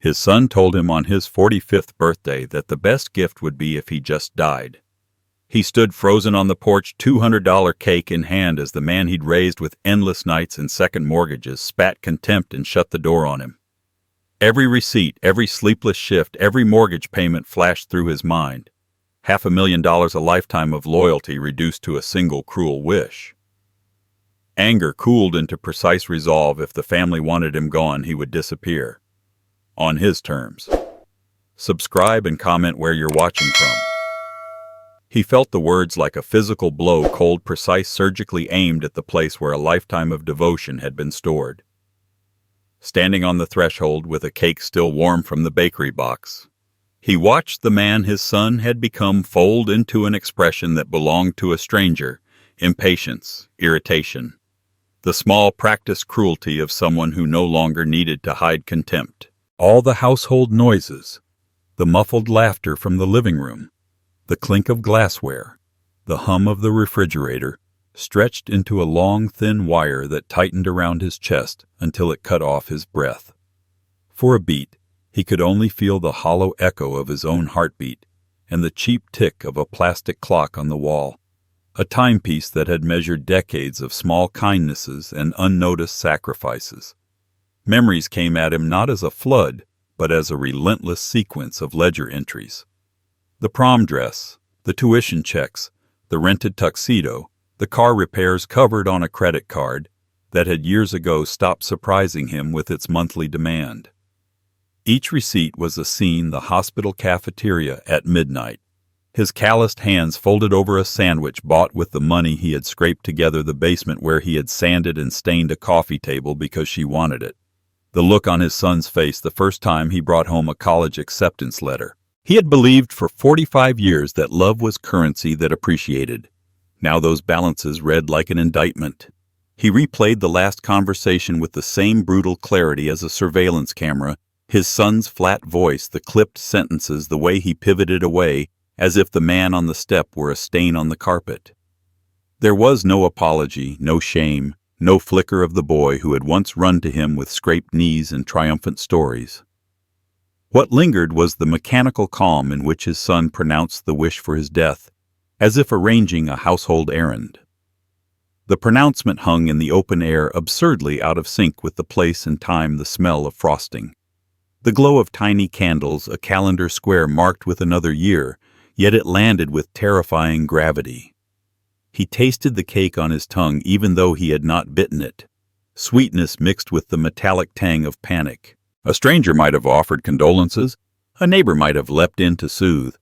His son told him on his 45th birthday that the best gift would be if he just died. He stood frozen on the porch, $200 cake in hand, as the man he'd raised with endless nights and second mortgages spat contempt and shut the door on him. Every receipt, every sleepless shift, every mortgage payment flashed through his mind. $500,000, a lifetime of loyalty reduced to a single cruel wish. Anger cooled into precise resolve. If the family wanted him gone, he would disappear. On his terms. Subscribe and comment where you're watching from. He felt the words like a physical blow, cold, precise, surgically aimed at the place where a lifetime of devotion had been stored. Standing on the threshold with a cake still warm from the bakery box, he watched the man his son had become fold into an expression that belonged to a stranger: impatience, irritation, the small practiced cruelty of someone who no longer needed to hide contempt. All the household noises, the muffled laughter from the living room, the clink of glassware, the hum of the refrigerator, stretched into a long, thin wire that tightened around his chest until it cut off his breath. For a beat, he could only feel the hollow echo of his own heartbeat and the cheap tick of a plastic clock on the wall, a timepiece that had measured decades of small kindnesses and unnoticed sacrifices. Memories came at him not as a flood, but as a relentless sequence of ledger entries. The prom dress, the tuition checks, the rented tuxedo, the car repairs covered on a credit card that had years ago stopped surprising him with its monthly demand. Each receipt was a scene: the hospital cafeteria at midnight, his calloused hands folded over a sandwich bought with the money he had scraped together, the basement where he had sanded and stained a coffee table because she wanted it, the look on his son's face the first time he brought home a college acceptance letter. He had believed for 45 years that love was currency that appreciated. Now those balances read like an indictment. He replayed the last conversation with the same brutal clarity as a surveillance camera, his son's flat voice, the clipped sentences, the way he pivoted away, as if the man on the step were a stain on the carpet. There was no apology, no shame, no flicker of the boy who had once run to him with scraped knees and triumphant stories. What lingered was the mechanical calm in which his son pronounced the wish for his death, as if arranging a household errand. The pronouncement hung in the open air, absurdly out of sync with the place and time, the smell of frosting, the glow of tiny candles, a calendar square marked with another year, yet it landed with terrifying gravity. He tasted the cake on his tongue even though he had not bitten it, sweetness mixed with the metallic tang of panic. A stranger might have offered condolences, a neighbor might have leapt in to soothe,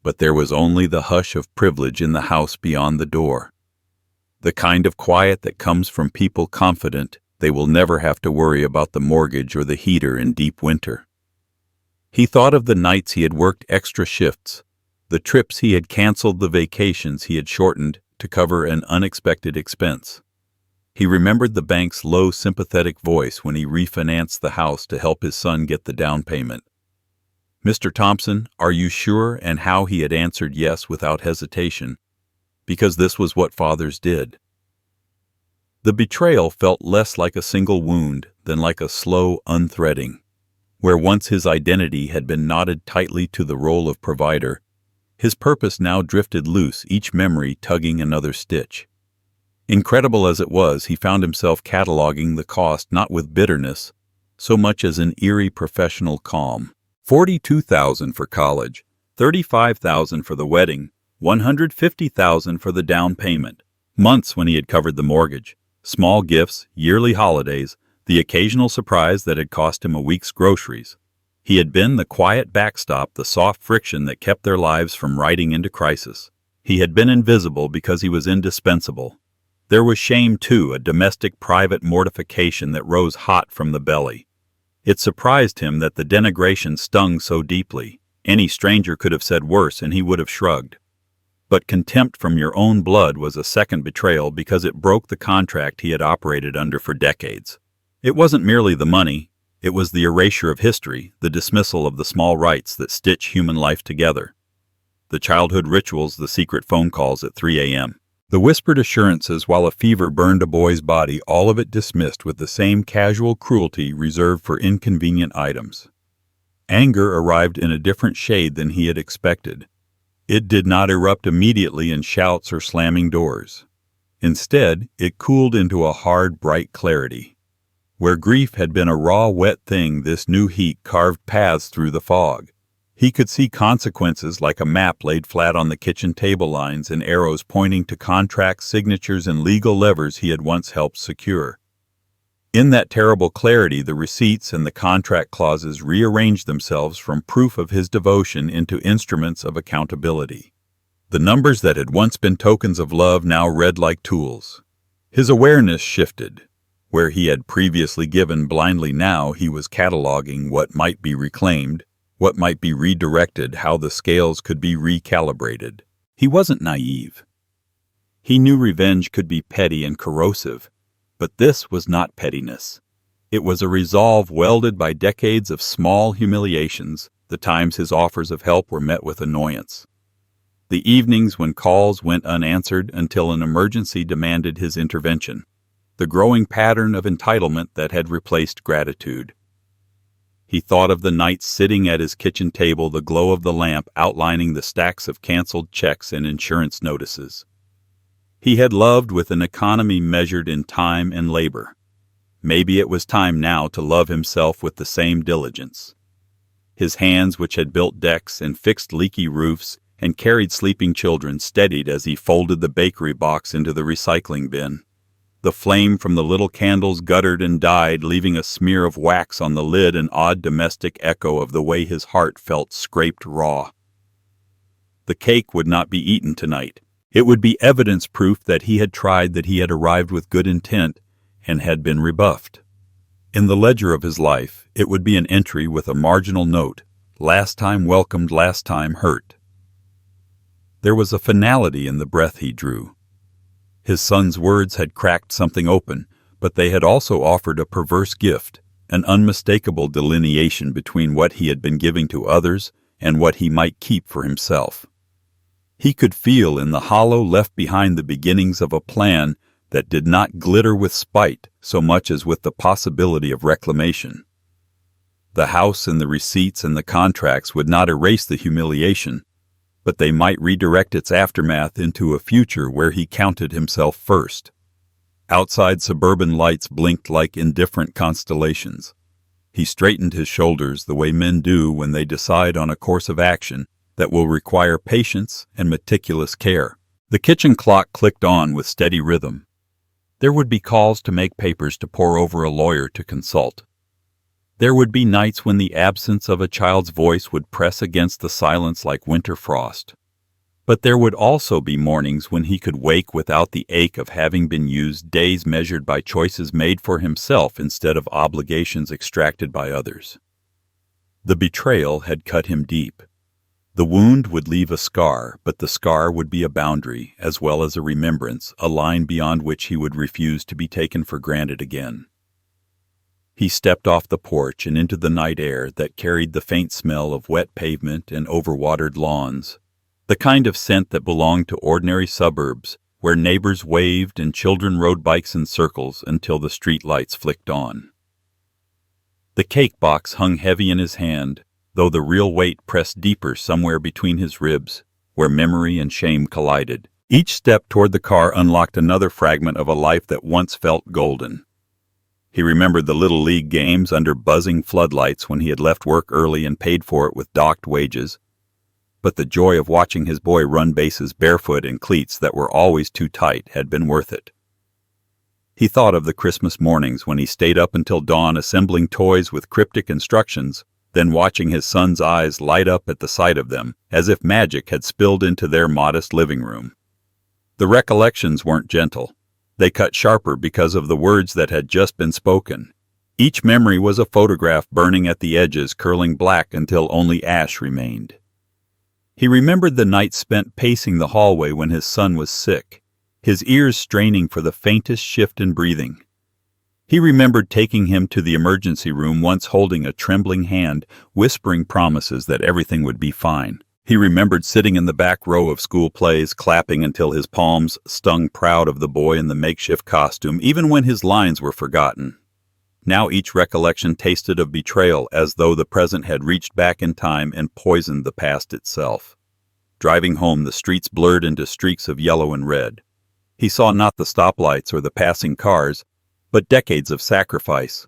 but there was only the hush of privilege in the house beyond the door. The kind of quiet that comes from people confident they will never have to worry about the mortgage or the heater in deep winter. He thought of the nights he had worked extra shifts, the trips he had canceled, the vacations he had shortened to cover an unexpected expense. He remembered the bank's low, sympathetic voice when he refinanced the house to help his son get the down payment. "Mr. Thompson, are you sure?" And how he had answered yes without hesitation, because this was what fathers did. The betrayal felt less like a single wound than like a slow unthreading. Where once his identity had been knotted tightly to the role of provider, his purpose now drifted loose, each memory tugging another stitch. Incredible as it was, he found himself cataloging the cost not with bitterness, so much as an eerie professional calm. $42,000 for college, $35,000 for the wedding, $150,000 for the down payment. Months when he had covered the mortgage, small gifts, yearly holidays, the occasional surprise that had cost him a week's groceries. He had been the quiet backstop, the soft friction that kept their lives from riding into crisis. He had been invisible because he was indispensable. There was shame, too, a domestic private mortification that rose hot from the belly. It surprised him that the denigration stung so deeply. Any stranger could have said worse and he would have shrugged. But contempt from your own blood was a second betrayal because it broke the contract he had operated under for decades. It wasn't merely the money, it was the erasure of history, the dismissal of the small rites that stitch human life together. The childhood rituals, the secret phone calls at 3 a.m. The whispered assurances while a fever burned a boy's body, all of it dismissed with the same casual cruelty reserved for inconvenient items. Anger arrived in a different shade than he had expected. It did not erupt immediately in shouts or slamming doors. Instead, it cooled into a hard, bright clarity. Where grief had been a raw, wet thing, this new heat carved paths through the fog. He could see consequences like a map laid flat on the kitchen table lines and arrows pointing to contracts, signatures, and legal levers he had once helped secure. In that terrible clarity, the receipts and the contract clauses rearranged themselves from proof of his devotion into instruments of accountability. The numbers that had once been tokens of love now read like tools. His awareness shifted. Where he had previously given blindly, now he was cataloging what might be reclaimed, what might be redirected, how the scales could be recalibrated. He wasn't naive. He knew revenge could be petty and corrosive, but this was not pettiness. It was a resolve welded by decades of small humiliations, the times his offers of help were met with annoyance, the evenings when calls went unanswered until an emergency demanded his intervention, the growing pattern of entitlement that had replaced gratitude. He thought of the nights sitting at his kitchen table, the glow of the lamp outlining the stacks of canceled checks and insurance notices. He had loved with an economy measured in time and labor. Maybe it was time now to love himself with the same diligence. His hands, which had built decks and fixed leaky roofs and carried sleeping children, steadied as he folded the bakery box into the recycling bin. The flame from the little candles guttered and died, leaving a smear of wax on the lid, an odd domestic echo of the way his heart felt scraped raw. The cake would not be eaten tonight. It would be evidence proof that he had tried, that he had arrived with good intent and had been rebuffed. In the ledger of his life, it would be an entry with a marginal note, last time welcomed, last time hurt. There was a finality in the breath he drew. His son's words had cracked something open, but they had also offered a perverse gift, an unmistakable delineation between what he had been giving to others and what he might keep for himself. He could feel in the hollow left behind the beginnings of a plan that did not glitter with spite so much as with the possibility of reclamation. The house and the receipts and the contracts would not erase the humiliation, but they might redirect its aftermath into a future where he counted himself first. Outside, suburban lights blinked like indifferent constellations. He straightened his shoulders the way men do when they decide on a course of action that will require patience and meticulous care. The kitchen clock clicked on with steady rhythm. There would be calls to make papers, to pore over, a lawyer to consult. There would be nights when the absence of a child's voice would press against the silence like winter frost. But there would also be mornings when he could wake without the ache of having been used, days measured by choices made for himself instead of obligations extracted by others. The betrayal had cut him deep. The wound would leave a scar, but the scar would be a boundary, as well as a remembrance, a line beyond which he would refuse to be taken for granted again. He stepped off the porch and into the night air that carried the faint smell of wet pavement and overwatered lawns, the kind of scent that belonged to ordinary suburbs, where neighbors waved and children rode bikes in circles until the street lights flicked on. The cake box hung heavy in his hand, though the real weight pressed deeper somewhere between his ribs, where memory and shame collided. Each step toward the car unlocked another fragment of a life that once felt golden. He remembered the Little League games under buzzing floodlights when he had left work early and paid for it with docked wages. But the joy of watching his boy run bases barefoot in cleats that were always too tight had been worth it. He thought of the Christmas mornings when he stayed up until dawn assembling toys with cryptic instructions, then watching his son's eyes light up at the sight of them, as if magic had spilled into their modest living room. The recollections weren't gentle. They cut sharper because of the words that had just been spoken. Each memory was a photograph burning at the edges, curling black until only ash remained. He remembered the nights spent pacing the hallway when his son was sick, his ears straining for the faintest shift in breathing. He remembered taking him to the emergency room once, holding a trembling hand, whispering promises that everything would be fine. He remembered sitting in the back row of school plays, clapping until his palms stung, proud of the boy in the makeshift costume, even when his lines were forgotten. Now each recollection tasted of betrayal, as though the present had reached back in time and poisoned the past itself. Driving home, the streets blurred into streaks of yellow and red. He saw not the stoplights or the passing cars, but decades of sacrifice.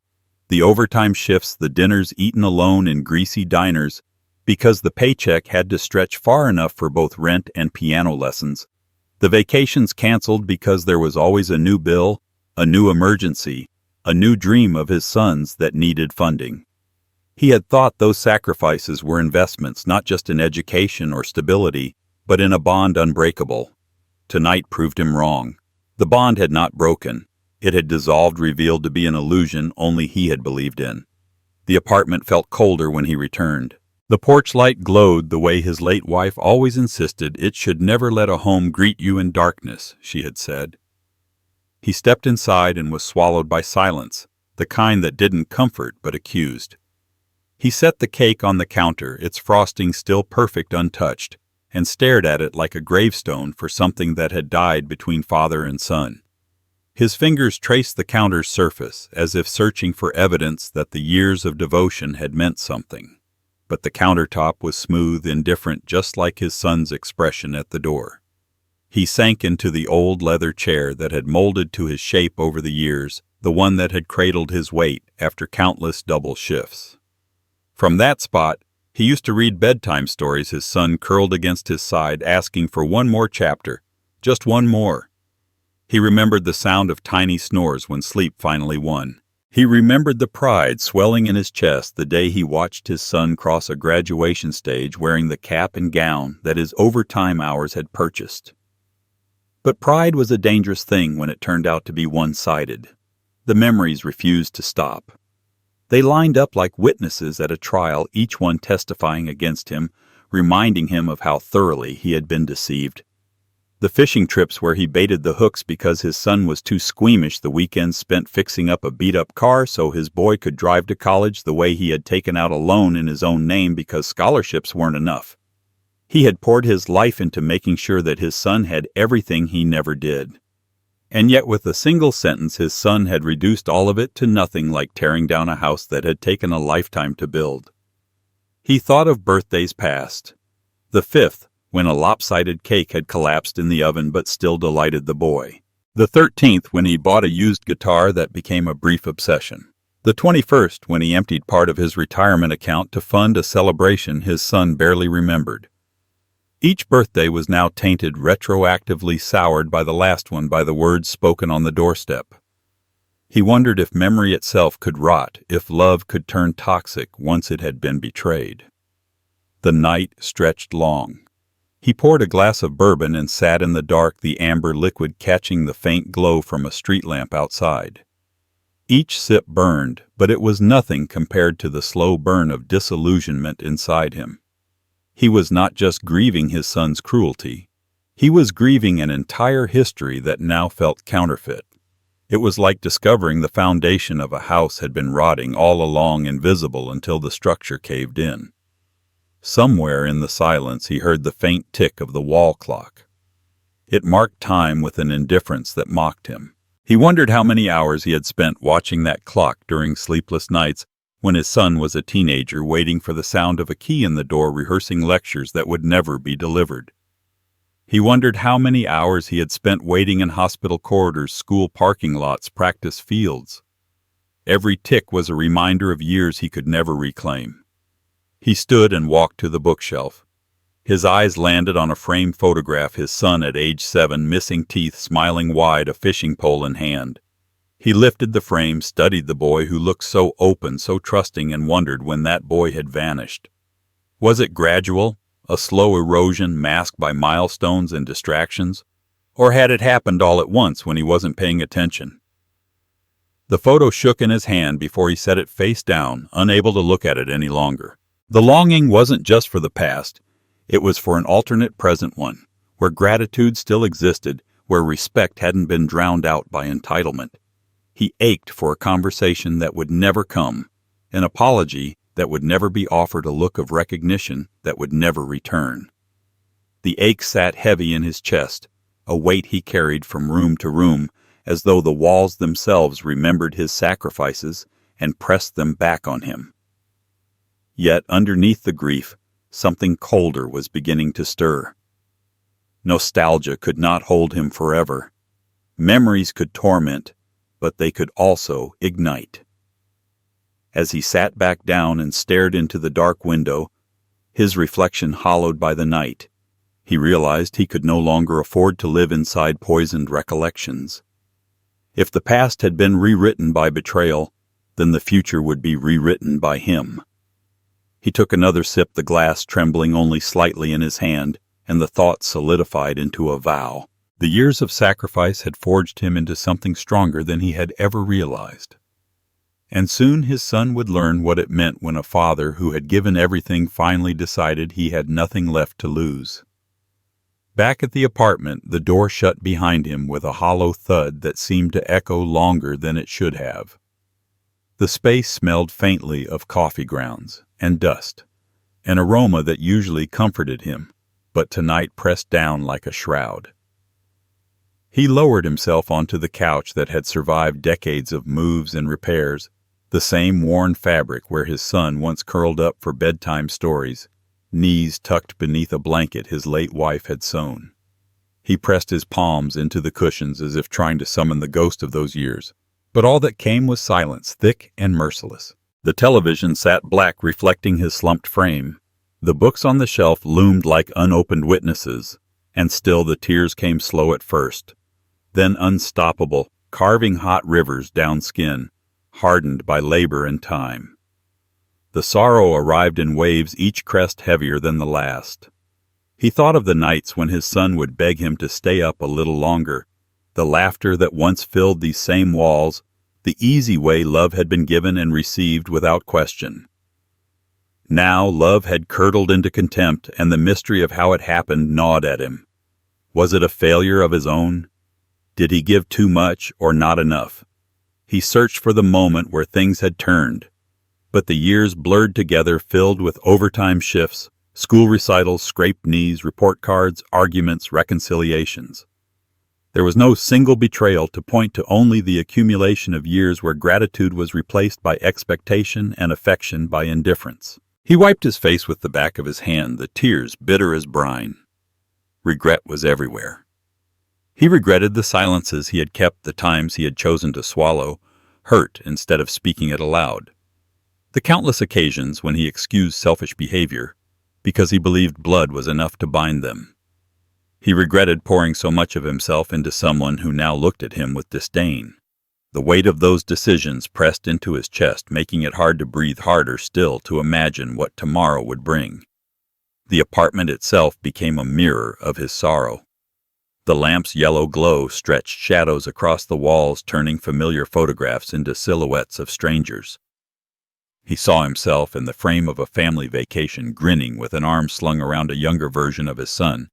The overtime shifts, the dinners eaten alone in greasy diners, because the paycheck had to stretch far enough for both rent and piano lessons. The vacations canceled because there was always a new bill, a new emergency, a new dream of his son's that needed funding. He had thought those sacrifices were investments not just in education or stability, but in a bond unbreakable. Tonight proved him wrong. The bond had not broken. It had dissolved, revealed to be an illusion only he had believed in. The apartment felt colder when he returned. The porch light glowed the way his late wife always insisted it should never let a home greet you in darkness, she had said. He stepped inside and was swallowed by silence, the kind that didn't comfort but accused. He set the cake on the counter, its frosting still perfect untouched, and stared at it like a gravestone for something that had died between father and son. His fingers traced the counter's surface, as if searching for evidence that the years of devotion had meant something. But the countertop was smooth, indifferent, just like his son's expression at the door. He sank into the old leather chair that had molded to his shape over the years, the one that had cradled his weight after countless double shifts. From that spot, he used to read bedtime stories, his son curled against his side, asking for one more chapter, just one more. He remembered the sound of tiny snores when sleep finally won. He remembered the pride swelling in his chest the day he watched his son cross a graduation stage wearing the cap and gown that his overtime hours had purchased. But pride was a dangerous thing when it turned out to be one-sided. The memories refused to stop. They lined up like witnesses at a trial, each one testifying against him, reminding him of how thoroughly he had been deceived. The fishing trips where he baited the hooks because his son was too squeamish, the weekends spent fixing up a beat-up car so his boy could drive to college, the way he had taken out a loan in his own name because scholarships weren't enough. He had poured his life into making sure that his son had everything he never did. And yet with a single sentence his son had reduced all of it to nothing, like tearing down a house that had taken a lifetime to build. He thought of birthdays past. The 5th, when a lopsided cake had collapsed in the oven but still delighted the boy. The 13th, when he bought a used guitar that became a brief obsession. The 21st, when he emptied part of his retirement account to fund a celebration his son barely remembered. Each birthday was now tainted, retroactively soured by the last one, by the words spoken on the doorstep. He wondered if memory itself could rot, if love could turn toxic once it had been betrayed. The night stretched long. He poured a glass of bourbon and sat in the dark, the amber liquid catching the faint glow from a street lamp outside. Each sip burned, but it was nothing compared to the slow burn of disillusionment inside him. He was not just grieving his son's cruelty. He was grieving an entire history that now felt counterfeit. It was like discovering the foundation of a house had been rotting all along, invisible until the structure caved in. Somewhere in the silence he heard the faint tick of the wall clock. It marked time with an indifference that mocked him. He wondered how many hours he had spent watching that clock during sleepless nights when his son was a teenager, waiting for the sound of a key in the door, rehearsing lectures that would never be delivered. He wondered how many hours he had spent waiting in hospital corridors, school parking lots, practice fields. Every tick was a reminder of years he could never reclaim. He stood and walked to the bookshelf. His eyes landed on a framed photograph, his son at age 7, missing teeth, smiling wide, a fishing pole in hand. He lifted the frame, studied the boy who looked so open, so trusting, and wondered when that boy had vanished. Was it gradual, a slow erosion masked by milestones and distractions, or had it happened all at once when he wasn't paying attention? The photo shook in his hand before he set it face down, unable to look at it any longer. The longing wasn't just for the past, it was for an alternate present one, where gratitude still existed, where respect hadn't been drowned out by entitlement. He ached for a conversation that would never come, an apology that would never be offered, a look of recognition that would never return. The ache sat heavy in his chest, a weight he carried from room to room, as though the walls themselves remembered his sacrifices and pressed them back on him. Yet underneath the grief, something colder was beginning to stir. Nostalgia could not hold him forever. Memories could torment, but they could also ignite. As he sat back down and stared into the dark window, his reflection hollowed by the night, he realized he could no longer afford to live inside poisoned recollections. If the past had been rewritten by betrayal, then the future would be rewritten by him. He took another sip, the glass trembling only slightly in his hand, and the thought solidified into a vow. The years of sacrifice had forged him into something stronger than he had ever realized. And soon his son would learn what it meant when a father who had given everything finally decided he had nothing left to lose. Back at the apartment, the door shut behind him with a hollow thud that seemed to echo longer than it should have. The space smelled faintly of coffee grounds and dust, an aroma that usually comforted him, but tonight pressed down like a shroud. He lowered himself onto the couch that had survived decades of moves and repairs, the same worn fabric where his son once curled up for bedtime stories, knees tucked beneath a blanket his late wife had sewn. He pressed his palms into the cushions as if trying to summon the ghost of those years, but all that came was silence, thick and merciless. The television sat black, reflecting his slumped frame. The books on the shelf loomed like unopened witnesses, and still the tears came slow at first, then unstoppable, carving hot rivers down skin, hardened by labor and time. The sorrow arrived in waves, each crest heavier than the last. He thought of the nights when his son would beg him to stay up a little longer, the laughter that once filled these same walls, the easy way love had been given and received without question. Now love had curdled into contempt, and the mystery of how it happened gnawed at him. Was it a failure of his own? Did he give too much or not enough? He searched for the moment where things had turned, but the years blurred together, filled with overtime shifts, school recitals, scraped knees, report cards, arguments, reconciliations. There was no single betrayal to point to, only the accumulation of years where gratitude was replaced by expectation and affection by indifference. He wiped his face with the back of his hand, the tears bitter as brine. Regret was everywhere. He regretted the silences he had kept, the times he had chosen to swallow, hurt instead of speaking it aloud. The countless occasions when he excused selfish behavior because he believed blood was enough to bind them. He regretted pouring so much of himself into someone who now looked at him with disdain. The weight of those decisions pressed into his chest, making it hard to breathe, harder still to imagine what tomorrow would bring. The apartment itself became a mirror of his sorrow. The lamp's yellow glow stretched shadows across the walls, turning familiar photographs into silhouettes of strangers. He saw himself in the frame of a family vacation, grinning with an arm slung around a younger version of his son,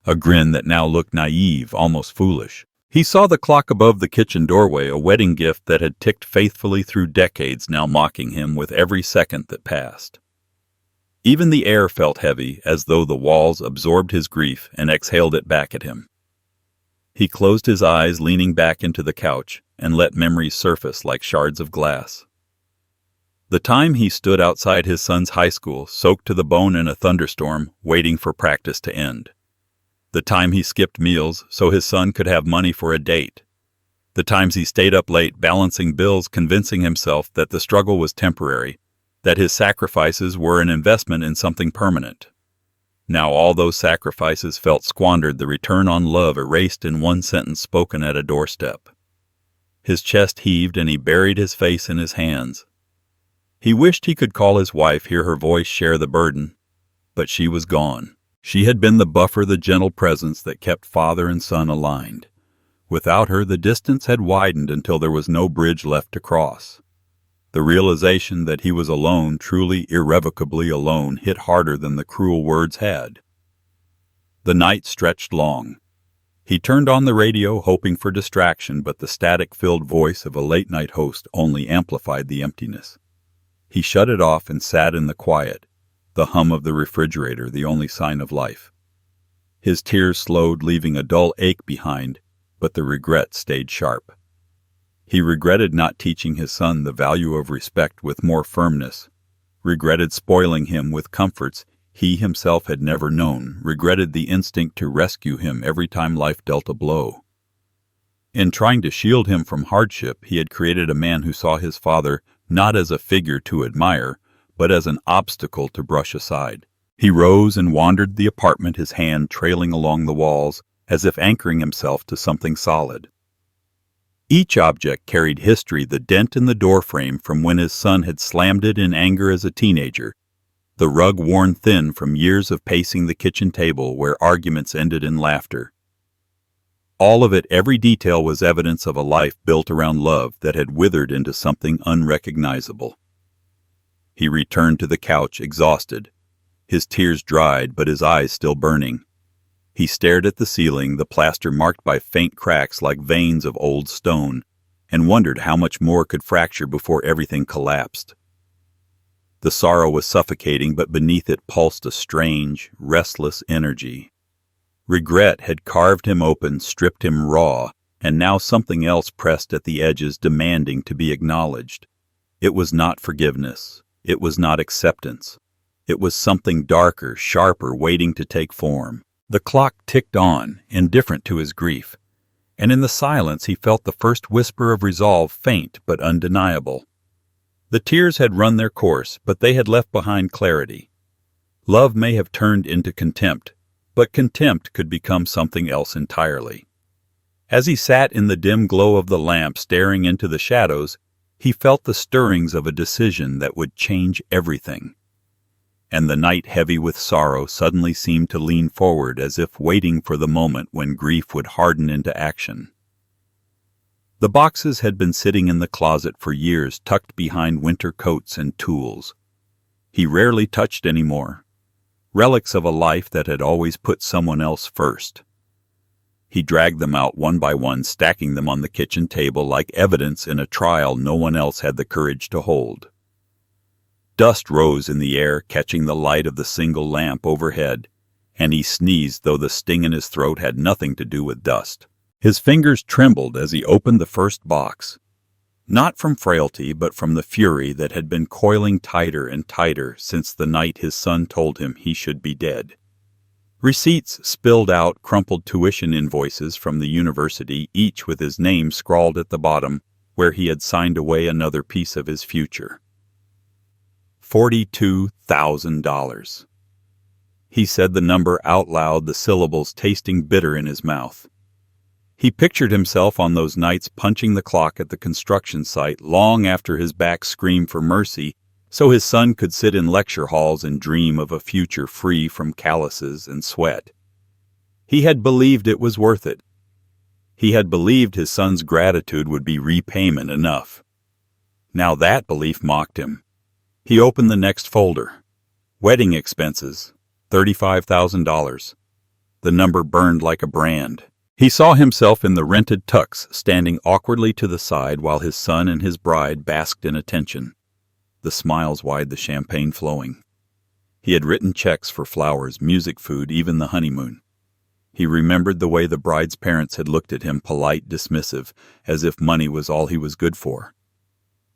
a grin that now looked naive, almost foolish. He saw the clock above the kitchen doorway, a wedding gift that had ticked faithfully through decades, now mocking him with every second that passed. Even the air felt heavy, as though the walls absorbed his grief and exhaled it back at him. He closed his eyes, leaning back into the couch, and let memories surface like shards of glass. The time he stood outside his son's high school, soaked to the bone in a thunderstorm, waiting for practice to end. The time he skipped meals so his son could have money for a date. The times he stayed up late balancing bills, convincing himself that the struggle was temporary, that his sacrifices were an investment in something permanent. Now all those sacrifices felt squandered, the return on love erased in one sentence spoken at a doorstep. His chest heaved and he buried his face in his hands. He wished he could call his wife, hear her voice, share the burden, but she was gone. She had been the buffer, the gentle presence that kept father and son aligned. Without her, the distance had widened until there was no bridge left to cross. The realization that he was alone, truly irrevocably alone, hit harder than the cruel words had. The night stretched long. He turned on the radio, hoping for distraction, but the static-filled voice of a late-night host only amplified the emptiness. He shut it off and sat in the quiet, the hum of the refrigerator the only sign of life. His tears slowed, leaving a dull ache behind, but the regret stayed sharp. He regretted not teaching his son the value of respect with more firmness, regretted spoiling him with comforts he himself had never known, regretted the instinct to rescue him every time life dealt a blow. In trying to shield him from hardship, he had created a man who saw his father not as a figure to admire, but as an obstacle to brush aside. He rose and wandered the apartment, his hand trailing along the walls, as if anchoring himself to something solid. Each object carried history: the dent in the doorframe from when his son had slammed it in anger as a teenager, the rug worn thin from years of pacing the kitchen table where arguments ended in laughter. All of it, every detail, was evidence of a life built around love that had withered into something unrecognizable. He returned to the couch, exhausted, his tears dried but his eyes still burning. He stared at the ceiling, the plaster marked by faint cracks like veins of old stone, and wondered how much more could fracture before everything collapsed. The sorrow was suffocating, but beneath it pulsed a strange, restless energy. Regret had carved him open, stripped him raw, and now something else pressed at the edges, demanding to be acknowledged. It was not forgiveness. It was not acceptance. It was something darker, sharper, waiting to take form. The clock ticked on, indifferent to his grief, and in the silence he felt the first whisper of resolve, faint but undeniable. The tears had run their course, but they had left behind clarity. Love may have turned into contempt, but contempt could become something else entirely. As he sat in the dim glow of the lamp, staring into the shadows, he felt the stirrings of a decision that would change everything. And the night, heavy with sorrow, suddenly seemed to lean forward as if waiting for the moment when grief would harden into action. The boxes had been sitting in the closet for years, tucked behind winter coats and tools. He rarely touched any more, relics of a life that had always put someone else first. He dragged them out one by one, stacking them on the kitchen table like evidence in a trial no one else had the courage to hold. Dust rose in the air, catching the light of the single lamp overhead, and he sneezed, though the sting in his throat had nothing to do with dust. His fingers trembled as he opened the first box, not from frailty, but from the fury that had been coiling tighter and tighter since the night his son told him he should be dead. Receipts spilled out, crumpled tuition invoices from the university, each with his name scrawled at the bottom, where he had signed away another piece of his future. $42,000. He said the number out loud, the syllables tasting bitter in his mouth. He pictured himself on those nights punching the clock at the construction site long after his back screamed for mercy, so his son could sit in lecture halls and dream of a future free from calluses and sweat. He had believed it was worth it. He had believed his son's gratitude would be repayment enough. Now that belief mocked him. He opened the next folder. Wedding expenses, $35,000. The number burned like a brand. He saw himself in the rented tux, standing awkwardly to the side while his son and his bride basked in attention, the smiles wide, the champagne flowing. He had written checks for flowers, music, food, even the honeymoon. He remembered the way the bride's parents had looked at him, polite, dismissive, as if money was all he was good for.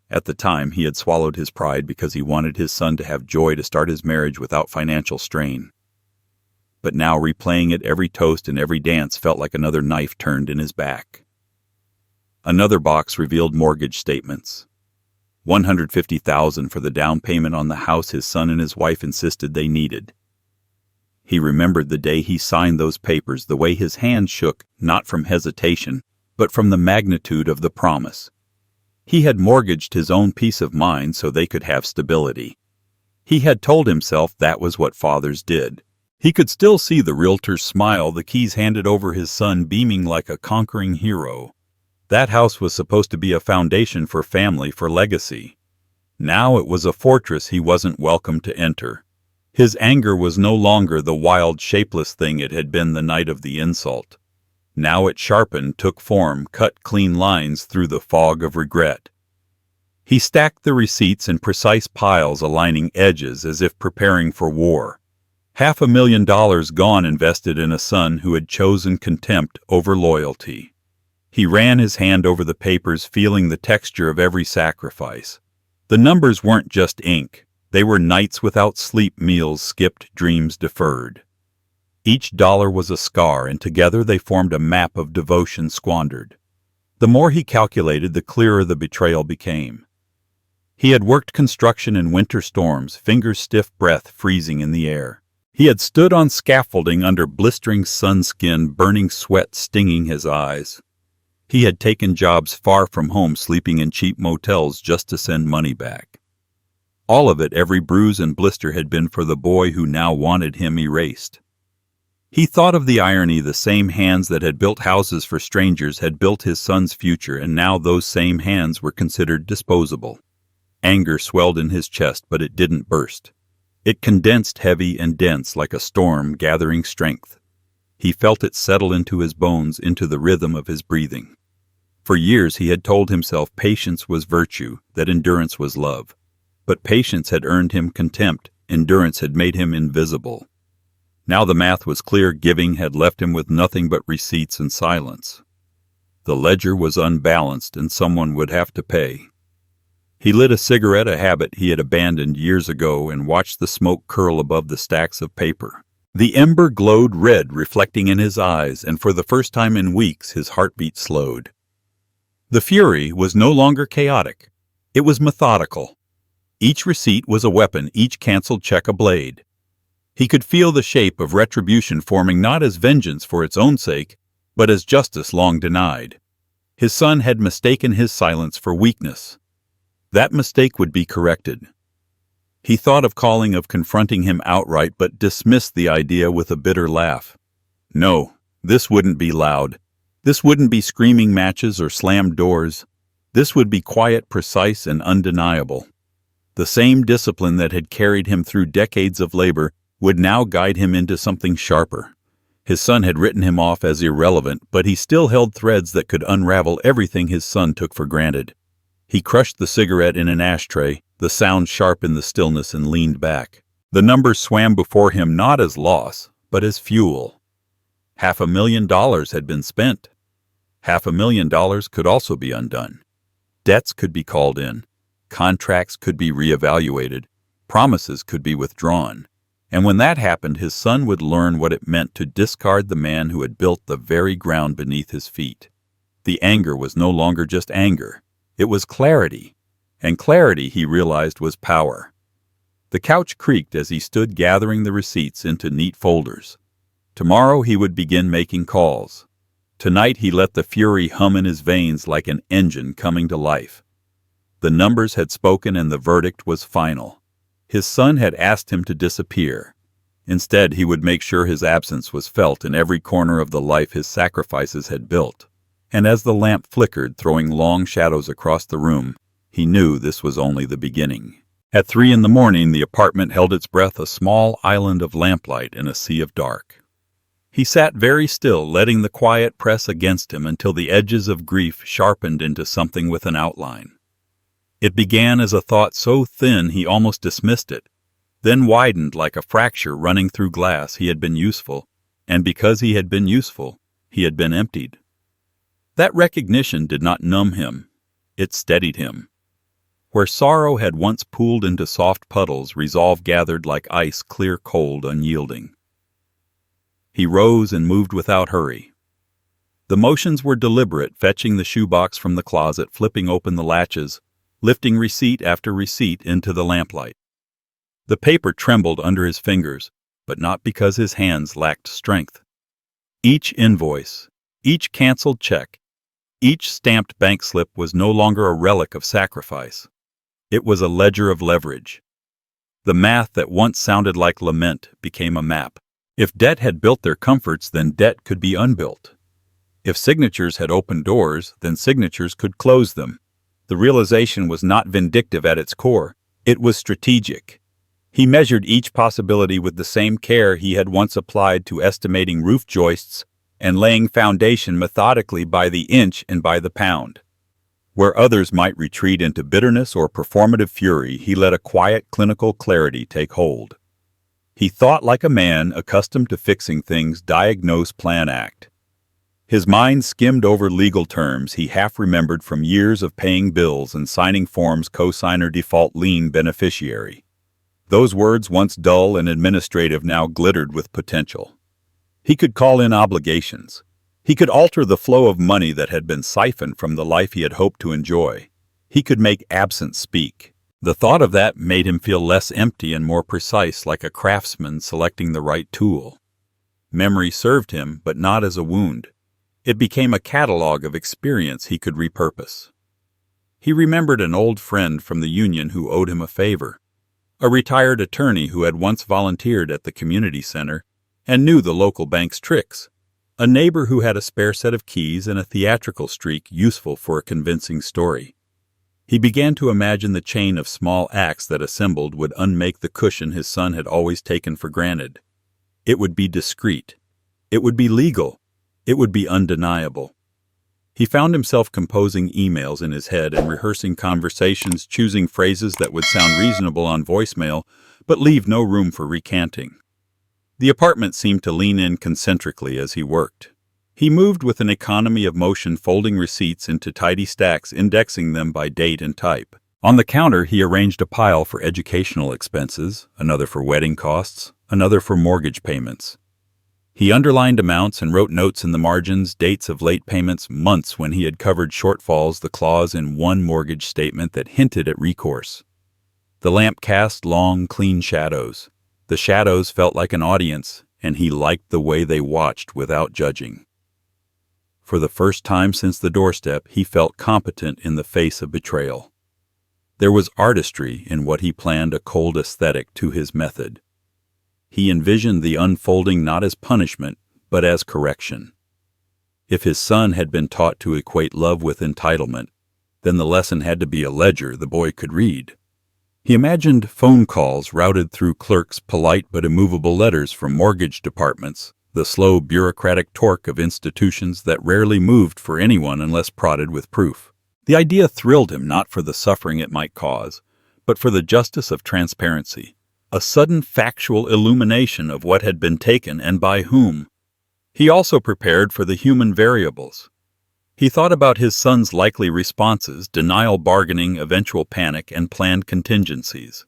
At the time, he had swallowed his pride because he wanted his son to have joy to start his marriage without financial strain. But now, replaying it, every toast and every dance felt like another knife turned in his back. Another box revealed mortgage statements. $150,000 for the down payment on the house his son and his wife insisted they needed. He remembered the day he signed those papers, the way his hand shook, not from hesitation, but from the magnitude of the promise. He had mortgaged his own peace of mind so they could have stability. He had told himself that was what fathers did. He could still see the realtor's smile, the keys handed over his son beaming like a conquering hero. That house was supposed to be a foundation for family, for legacy. Now it was a fortress he wasn't welcome to enter. His anger was no longer the wild, shapeless thing it had been the night of the insult. Now it sharpened, took form, cut clean lines through the fog of regret. He stacked the receipts in precise piles, aligning edges as if preparing for war. $500,000 gone, invested in a son who had chosen contempt over loyalty. He ran his hand over the papers, feeling the texture of every sacrifice. The numbers weren't just ink. They were nights without sleep, meals skipped, dreams deferred. Each dollar was a scar, and together they formed a map of devotion squandered. The more he calculated, the clearer the betrayal became. He had worked construction in winter storms, fingers stiff, breath freezing in the air. He had stood on scaffolding under blistering sunskin, burning sweat stinging his eyes. He had taken jobs far from home, sleeping in cheap motels just to send money back. All of it, every bruise and blister, had been for the boy who now wanted him erased. He thought of the irony. The same hands that had built houses for strangers had built his son's future, and now those same hands were considered disposable. Anger swelled in his chest, but it didn't burst. It condensed heavy and dense like a storm gathering strength. He felt it settle into his bones, into the rhythm of his breathing. For years he had told himself patience was virtue, that endurance was love. But patience had earned him contempt, endurance had made him invisible. Now the math was clear. Giving had left him with nothing but receipts and silence. The ledger was unbalanced, and someone would have to pay. He lit a cigarette, a habit he had abandoned years ago, and watched the smoke curl above the stacks of paper. The ember glowed red, reflecting in his eyes, and for the first time in weeks his heartbeat slowed. The fury was no longer chaotic. It was methodical. Each receipt was a weapon, each canceled check a blade. He could feel the shape of retribution forming, not as vengeance for its own sake, but as justice long denied. His son had mistaken his silence for weakness. That mistake would be corrected. He thought of calling, of confronting him outright, but dismissed the idea with a bitter laugh. No, this wouldn't be loud. This wouldn't be screaming matches or slammed doors. This would be quiet, precise, and undeniable. The same discipline that had carried him through decades of labor would now guide him into something sharper. His son had written him off as irrelevant, but he still held threads that could unravel everything his son took for granted. He crushed the cigarette in an ashtray, the sound sharp in the stillness, and leaned back. The numbers swam before him not as loss, but as fuel. $500,000 had been spent. $500,000 could also be undone. Debts could be called in. Contracts could be reevaluated. Promises could be withdrawn. And when that happened, his son would learn what it meant to discard the man who had built the very ground beneath his feet. The anger was no longer just anger. It was clarity. And clarity, he realized, was power. The couch creaked as he stood gathering the receipts into neat folders. Tomorrow he would begin making calls. Tonight he let the fury hum in his veins like an engine coming to life. The numbers had spoken, and the verdict was final. His son had asked him to disappear. Instead, he would make sure his absence was felt in every corner of the life his sacrifices had built. And as the lamp flickered, throwing long shadows across the room, he knew this was only the beginning. At 3 in the morning, the apartment held its breath, a small island of lamplight in a sea of dark. He sat very still, letting the quiet press against him until the edges of grief sharpened into something with an outline. It began as a thought so thin he almost dismissed it, then widened like a fracture running through glass. He had been useful, and because he had been useful, he had been emptied. That recognition did not numb him. It steadied him. Where sorrow had once pooled into soft puddles, resolve gathered like ice, clear, cold, unyielding. He rose and moved without hurry. The motions were deliberate, fetching the shoebox from the closet, flipping open the latches, lifting receipt after receipt into the lamplight. The paper trembled under his fingers, but not because his hands lacked strength. Each invoice, each canceled check, each stamped bank slip was no longer a relic of sacrifice. It was a ledger of leverage. The math that once sounded like lament became a map. If debt had built their comforts, then debt could be unbuilt. If signatures had opened doors, then signatures could close them. The realization was not vindictive at its core. It was strategic. He measured each possibility with the same care he had once applied to estimating roof joists and laying foundation methodically by the inch and by the pound. Where others might retreat into bitterness or performative fury, he let a quiet, clinical clarity take hold. He thought like a man accustomed to fixing things, diagnose, plan, act. His mind skimmed over legal terms he half remembered from years of paying bills and signing forms cosigner default lien beneficiary. Those words, once dull and administrative, now glittered with potential. He could call in obligations. He could alter the flow of money that had been siphoned from the life he had hoped to enjoy. He could make absence speak. The thought of that made him feel less empty and more precise, like a craftsman selecting the right tool. Memory served him, but not as a wound. It became a catalog of experience he could repurpose. He remembered an old friend from the union who owed him a favor, a retired attorney who had once volunteered at the community center and knew the local bank's tricks, a neighbor who had a spare set of keys and a theatrical streak useful for a convincing story. He began to imagine the chain of small acts that assembled would unmake the cushion his son had always taken for granted. It would be discreet. It would be legal. It would be undeniable. He found himself composing emails in his head and rehearsing conversations, choosing phrases that would sound reasonable on voicemail, but leave no room for recanting. The apartment seemed to lean in concentrically as he worked. He moved with an economy of motion, folding receipts into tidy stacks, indexing them by date and type. On the counter, he arranged a pile for educational expenses, another for wedding costs, another for mortgage payments. He underlined amounts and wrote notes in the margins, dates of late payments, months when he had covered shortfalls, the clause in one mortgage statement that hinted at recourse. The lamp cast long, clean shadows. The shadows felt like an audience, and he liked the way they watched without judging. For the first time since the doorstep, he felt competent in the face of betrayal. There was artistry in what he planned, a cold aesthetic to his method. He envisioned the unfolding not as punishment, but as correction. If his son had been taught to equate love with entitlement, then the lesson had to be a ledger the boy could read. He imagined phone calls routed through clerks, polite but immovable letters from mortgage departments, the slow bureaucratic torque of institutions that rarely moved for anyone unless prodded with proof. The idea thrilled him, not for the suffering it might cause, but for the justice of transparency, a sudden factual illumination of what had been taken and by whom. He also prepared for the human variables. He thought about his son's likely responses, denial, bargaining, eventual panic, and planned contingencies.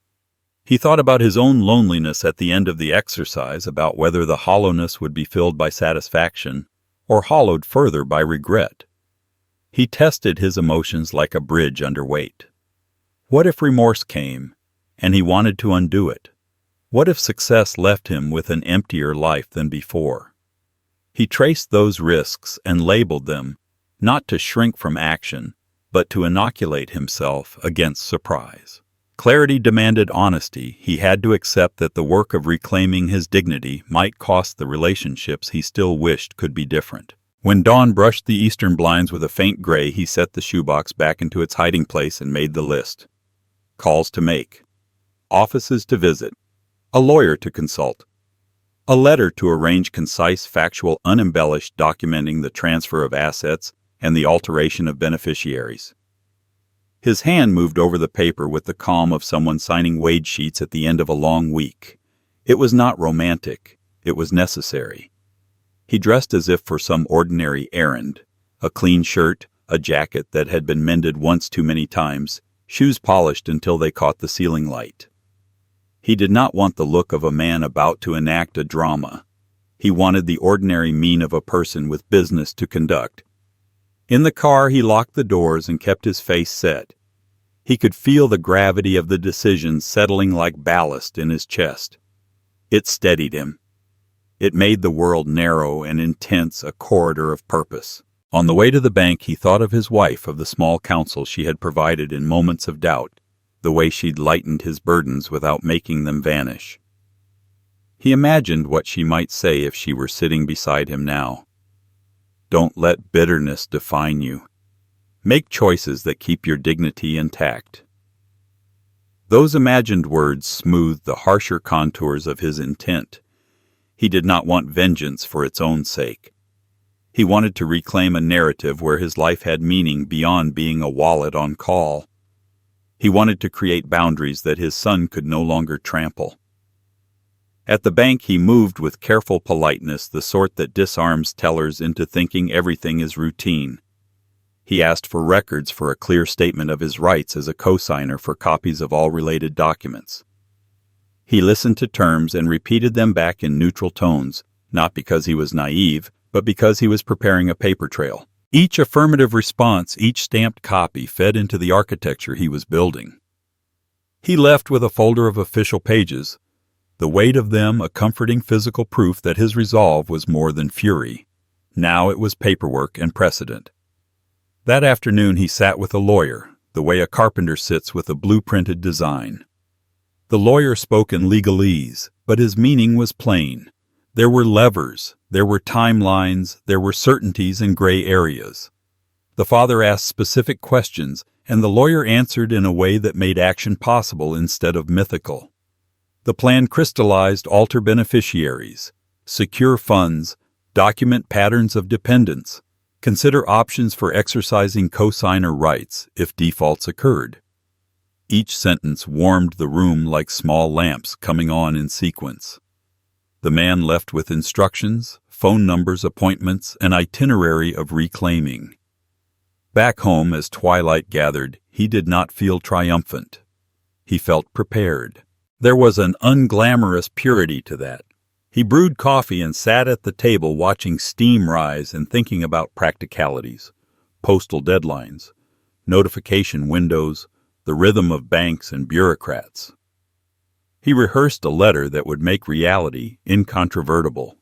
He thought about his own loneliness at the end of the exercise, about whether the hollowness would be filled by satisfaction or hollowed further by regret. He tested his emotions like a bridge under weight. What if remorse came, and he wanted to undo it? What if success left him with an emptier life than before? He traced those risks and labeled them, not to shrink from action, but to inoculate himself against surprise. Clarity demanded honesty. He had to accept that the work of reclaiming his dignity might cost the relationships he still wished could be different. When dawn brushed the eastern blinds with a faint gray, he set the shoebox back into its hiding place and made the list. Calls to make. Offices to visit. A lawyer to consult. A letter to arrange, concise, factual, unembellished, documenting the transfer of assets and the alteration of beneficiaries. His hand moved over the paper with the calm of someone signing wage sheets at the end of a long week. It was not romantic. It was necessary. He dressed as if for some ordinary errand. A clean shirt, a jacket that had been mended once too many times, shoes polished until they caught the ceiling light. He did not want the look of a man about to enact a drama. He wanted the ordinary mien of a person with business to conduct. In the car, he locked the doors and kept his face set. He could feel the gravity of the decision settling like ballast in his chest. It steadied him. It made the world narrow and intense, a corridor of purpose. On the way to the bank, he thought of his wife, of the small counsel she had provided in moments of doubt, the way she'd lightened his burdens without making them vanish. He imagined what she might say if she were sitting beside him now. Don't let bitterness define you. Make choices that keep your dignity intact. Those imagined words smoothed the harsher contours of his intent. He did not want vengeance for its own sake. He wanted to reclaim a narrative where his life had meaning beyond being a wallet on call. He wanted to create boundaries that his son could no longer trample. At the bank, he moved with careful politeness, the sort that disarms tellers into thinking everything is routine. He asked for records for a clear statement of his rights as a cosigner for copies of all related documents. He listened to terms and repeated them back in neutral tones, not because he was naive, but because he was preparing a paper trail. Each affirmative response, each stamped copy, fed into the architecture he was building. He left with a folder of official pages, the weight of them a comforting physical proof that his resolve was more than fury. Now it was paperwork and precedent. That afternoon he sat with a lawyer, the way a carpenter sits with a blueprinted design. The lawyer spoke in legalese, but his meaning was plain. There were levers, there were timelines, there were certainties and gray areas. The father asked specific questions, and the lawyer answered in a way that made action possible instead of mythical. The plan crystallized alter beneficiaries, secure funds, document patterns of dependence, consider options for exercising cosigner rights if defaults occurred. Each sentence warmed the room like small lamps coming on in sequence. The man left with instructions, phone numbers, appointments, an itinerary of reclaiming. Back home, as twilight gathered, he did not feel triumphant. He felt prepared. There was an unglamorous purity to that. He brewed coffee and sat at the table watching steam rise and thinking about practicalities, postal deadlines, notification windows, the rhythm of banks and bureaucrats. He rehearsed a letter that would make reality incontrovertible,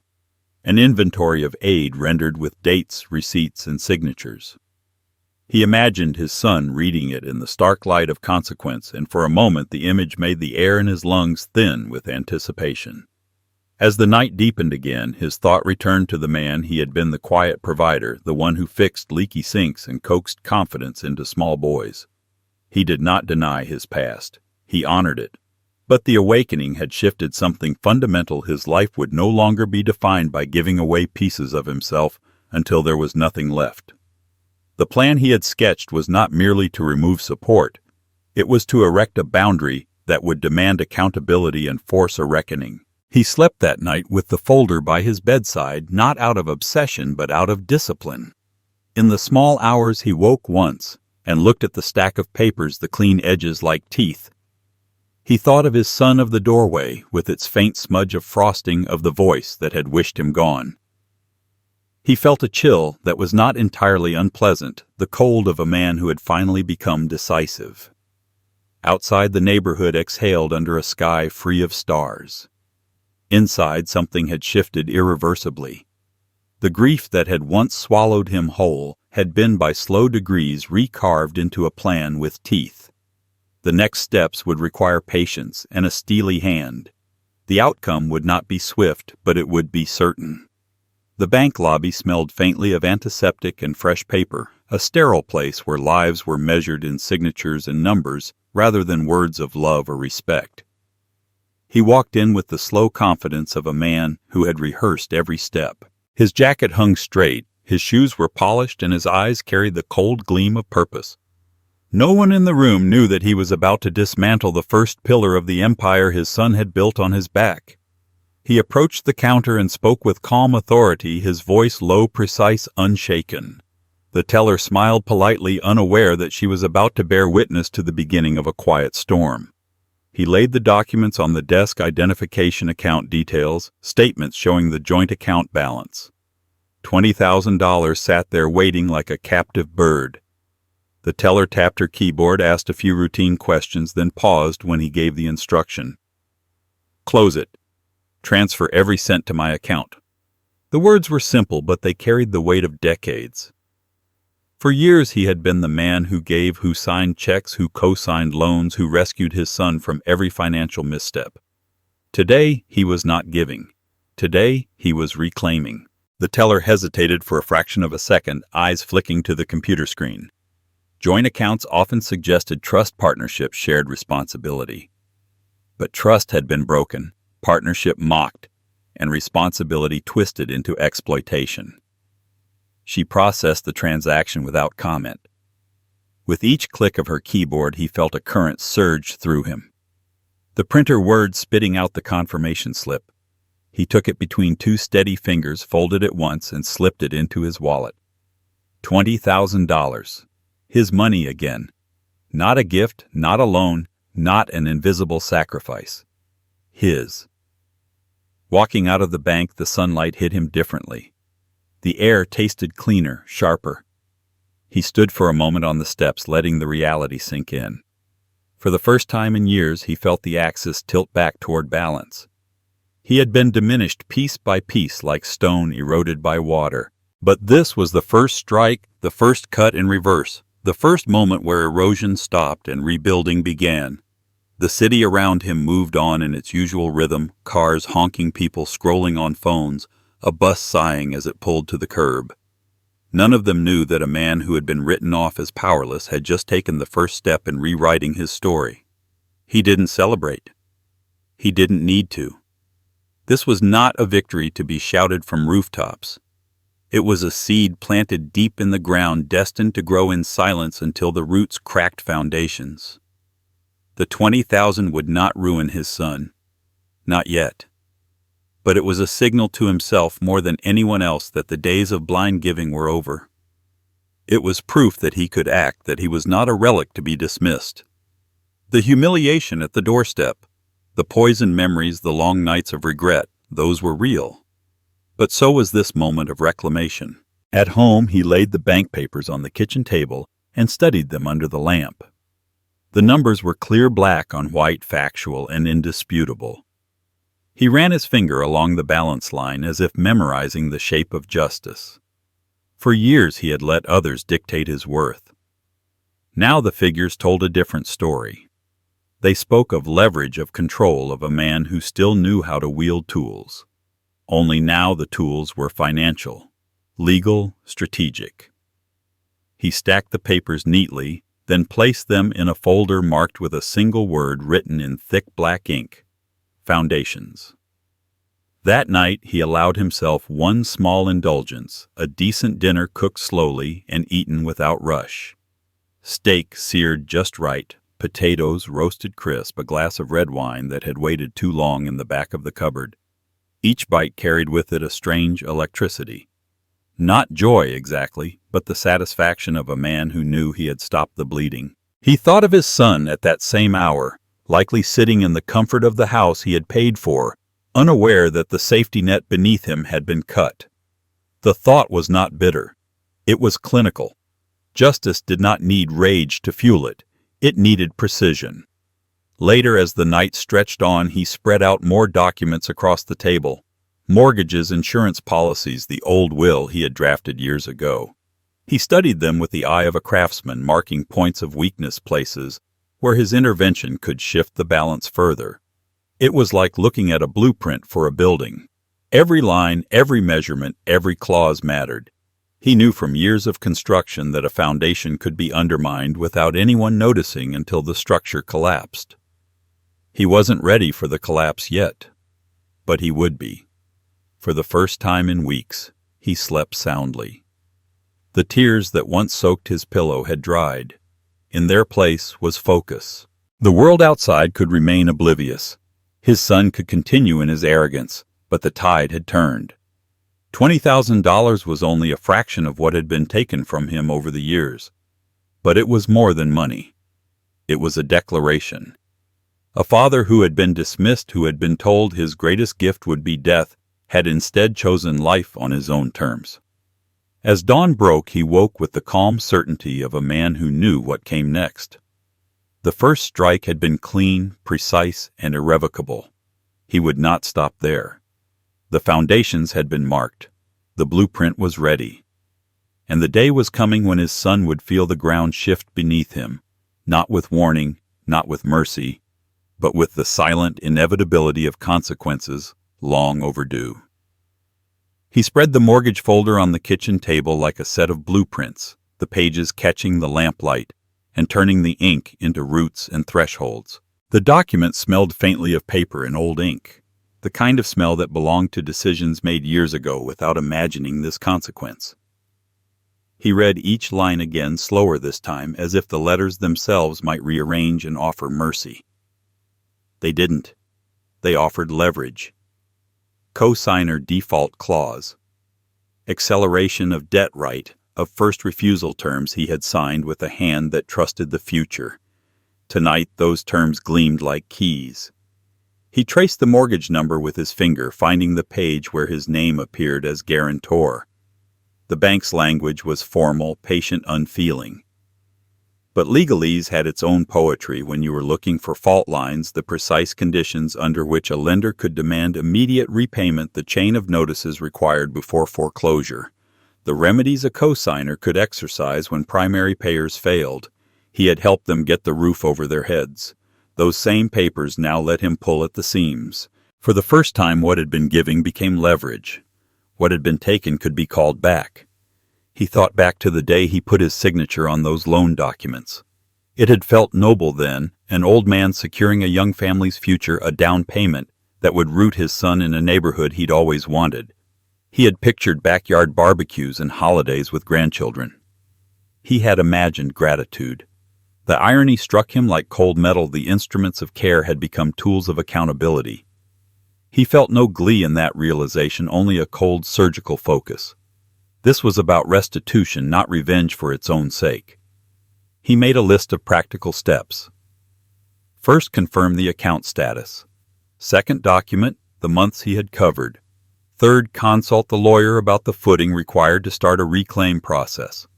an inventory of aid rendered with dates, receipts, and signatures. He imagined his son reading it in the stark light of consequence, and for a moment the image made the air in his lungs thin with anticipation. As the night deepened again, his thought returned to the man he had been, the quiet provider, the one who fixed leaky sinks and coaxed confidence into small boys. He did not deny his past. He honored it. But the awakening had shifted something fundamental. His life would no longer be defined by giving away pieces of himself until there was nothing left. The plan he had sketched was not merely to remove support. It was to erect a boundary that would demand accountability and force a reckoning. He slept that night with the folder by his bedside, not out of obsession but out of discipline. In the small hours he woke once and looked at the stack of papers, the clean edges like teeth. He thought of his son of the doorway, with its faint smudge of frosting, of the voice that had wished him gone. He felt a chill that was not entirely unpleasant, the cold of a man who had finally become decisive. Outside, the neighborhood exhaled under a sky free of stars. Inside, something had shifted irreversibly. The grief that had once swallowed him whole had been by slow degrees recarved into a plan with teeth. The next steps would require patience and a steely hand. The outcome would not be swift, but it would be certain. The bank lobby smelled faintly of antiseptic and fresh paper, a sterile place where lives were measured in signatures and numbers rather than words of love or respect. He walked in with the slow confidence of a man who had rehearsed every step. His jacket hung straight, his shoes were polished, and his eyes carried the cold gleam of purpose. No one in the room knew that he was about to dismantle the first pillar of the empire his son had built on his back. He approached the counter and spoke with calm authority, his voice low, precise, unshaken. The teller smiled politely, unaware that she was about to bear witness to the beginning of a quiet storm. He laid the documents on the desk, identification, account details, statements showing the joint account balance. $20,000 sat there waiting like a captive bird. The teller tapped her keyboard, asked a few routine questions, then paused when he gave the instruction. "Close it. Transfer every cent to my account." The words were simple, but they carried the weight of decades. For years he had been the man who gave, who signed checks, who co-signed loans, who rescued his son from every financial misstep. Today he was not giving. Today he was reclaiming. The teller hesitated for a fraction of a second, eyes flicking to the computer screen. Joint accounts often suggested trust, partnership, shared responsibility. But trust had been broken, partnership mocked, and responsibility twisted into exploitation. She processed the transaction without comment. With each click of her keyboard, he felt a current surge through him. The printer words spitting out the confirmation slip, He took it between two steady fingers, folded it once, and slipped it into his wallet. $20,000. His money again. Not a gift, not a loan, not an invisible sacrifice. His. Walking out of the bank, the sunlight hit him differently. The air tasted cleaner, sharper. He stood for a moment on the steps, letting the reality sink in. For the first time in years, he felt the axis tilt back toward balance. He had been diminished piece by piece like stone eroded by water. But this was the first strike, the first cut in reverse, the first moment where erosion stopped and rebuilding began. The city around him moved on in its usual rhythm, cars honking, people scrolling on phones, a bus sighing as it pulled to the curb. None of them knew that a man who had been written off as powerless had just taken the first step in rewriting his story. He didn't celebrate. He didn't need to. This was not a victory to be shouted from rooftops. It was a seed planted deep in the ground, destined to grow in silence until the roots cracked foundations. The 20,000 would not ruin his son. Not yet. But it was a signal to himself more than anyone else that the days of blind giving were over. It was proof that he could act, that he was not a relic to be dismissed. The humiliation at the doorstep, the poisoned memories, the long nights of regret, those were real. But so was this moment of reclamation. At home, he laid the bank papers on the kitchen table and studied them under the lamp. The numbers were clear black on white, factual and indisputable. He ran his finger along the balance line as if memorizing the shape of justice. For years he had let others dictate his worth. Now the figures told a different story. They spoke of leverage, of control, of a man who still knew how to wield tools. Only now the tools were financial, legal, strategic. He stacked the papers neatly, then placed them in a folder marked with a single word written in thick black ink: foundations. That night he allowed himself one small indulgence, a decent dinner cooked slowly and eaten without rush. Steak seared just right, potatoes roasted crisp, a glass of red wine that had waited too long in the back of the cupboard. Each bite carried with it a strange electricity. Not joy exactly, but the satisfaction of a man who knew he had stopped the bleeding. He thought of his son at that same hour, likely sitting in the comfort of the house he had paid for, unaware that the safety net beneath him had been cut. The thought was not bitter. It was clinical. Justice did not need rage to fuel it. It needed precision. Later, as the night stretched on, he spread out more documents across the table. Mortgages, insurance policies, the old will he had drafted years ago. He studied them with the eye of a craftsman, marking points of weakness, places where his intervention could shift the balance further. It was like looking at a blueprint for a building. Every line, every measurement, every clause mattered. He knew from years of construction that a foundation could be undermined without anyone noticing until the structure collapsed. He wasn't ready for the collapse yet, but he would be. For the first time in weeks, he slept soundly. The tears that once soaked his pillow had dried. In their place was focus. The world outside could remain oblivious. His son could continue in his arrogance, but the tide had turned. $20,000 was only a fraction of what had been taken from him over the years. But it was more than money. It was a declaration. A father who had been dismissed, who had been told his greatest gift would be death, had instead chosen life on his own terms. As dawn broke, he woke with the calm certainty of a man who knew what came next. The first strike had been clean, precise, and irrevocable. He would not stop there. The foundations had been marked. The blueprint was ready. And the day was coming when his son would feel the ground shift beneath him, not with warning, not with mercy, but with the silent inevitability of consequences long overdue. He spread the mortgage folder on the kitchen table like a set of blueprints, the pages catching the lamplight and turning the ink into roots and thresholds. The document smelled faintly of paper and old ink, the kind of smell that belonged to decisions made years ago without imagining this consequence. He read each line again, slower this time, as if the letters themselves might rearrange and offer mercy. They didn't. They offered leverage. Cosigner default clause. Acceleration of debt right of first refusal terms he had signed with a hand that trusted the future. Tonight those terms gleamed like keys. He traced the mortgage number with his finger, finding the page where his name appeared as guarantor. The bank's language was formal, patient, unfeeling. But legalese had its own poetry when you were looking for fault lines, the precise conditions under which a lender could demand immediate repayment, the chain of notices required before foreclosure, the remedies a cosigner could exercise when primary payers failed. He had helped them get the roof over their heads. Those same papers now let him pull at the seams. For the first time, what had been giving became leverage. What had been taken could be called back. He thought back to the day he put his signature on those loan documents. It had felt noble then, an old man securing a young family's future, a down payment that would root his son in a neighborhood he'd always wanted. He had pictured backyard barbecues and holidays with grandchildren. He had imagined gratitude. The irony struck him like cold metal. The instruments of care had become tools of accountability. He felt no glee in that realization, only a cold surgical focus. This was about restitution, not revenge for its own sake. He made a list of practical steps. First, confirm the account status. Second, document the months he had covered. Third, consult the lawyer about the footing required to start a reclaim process.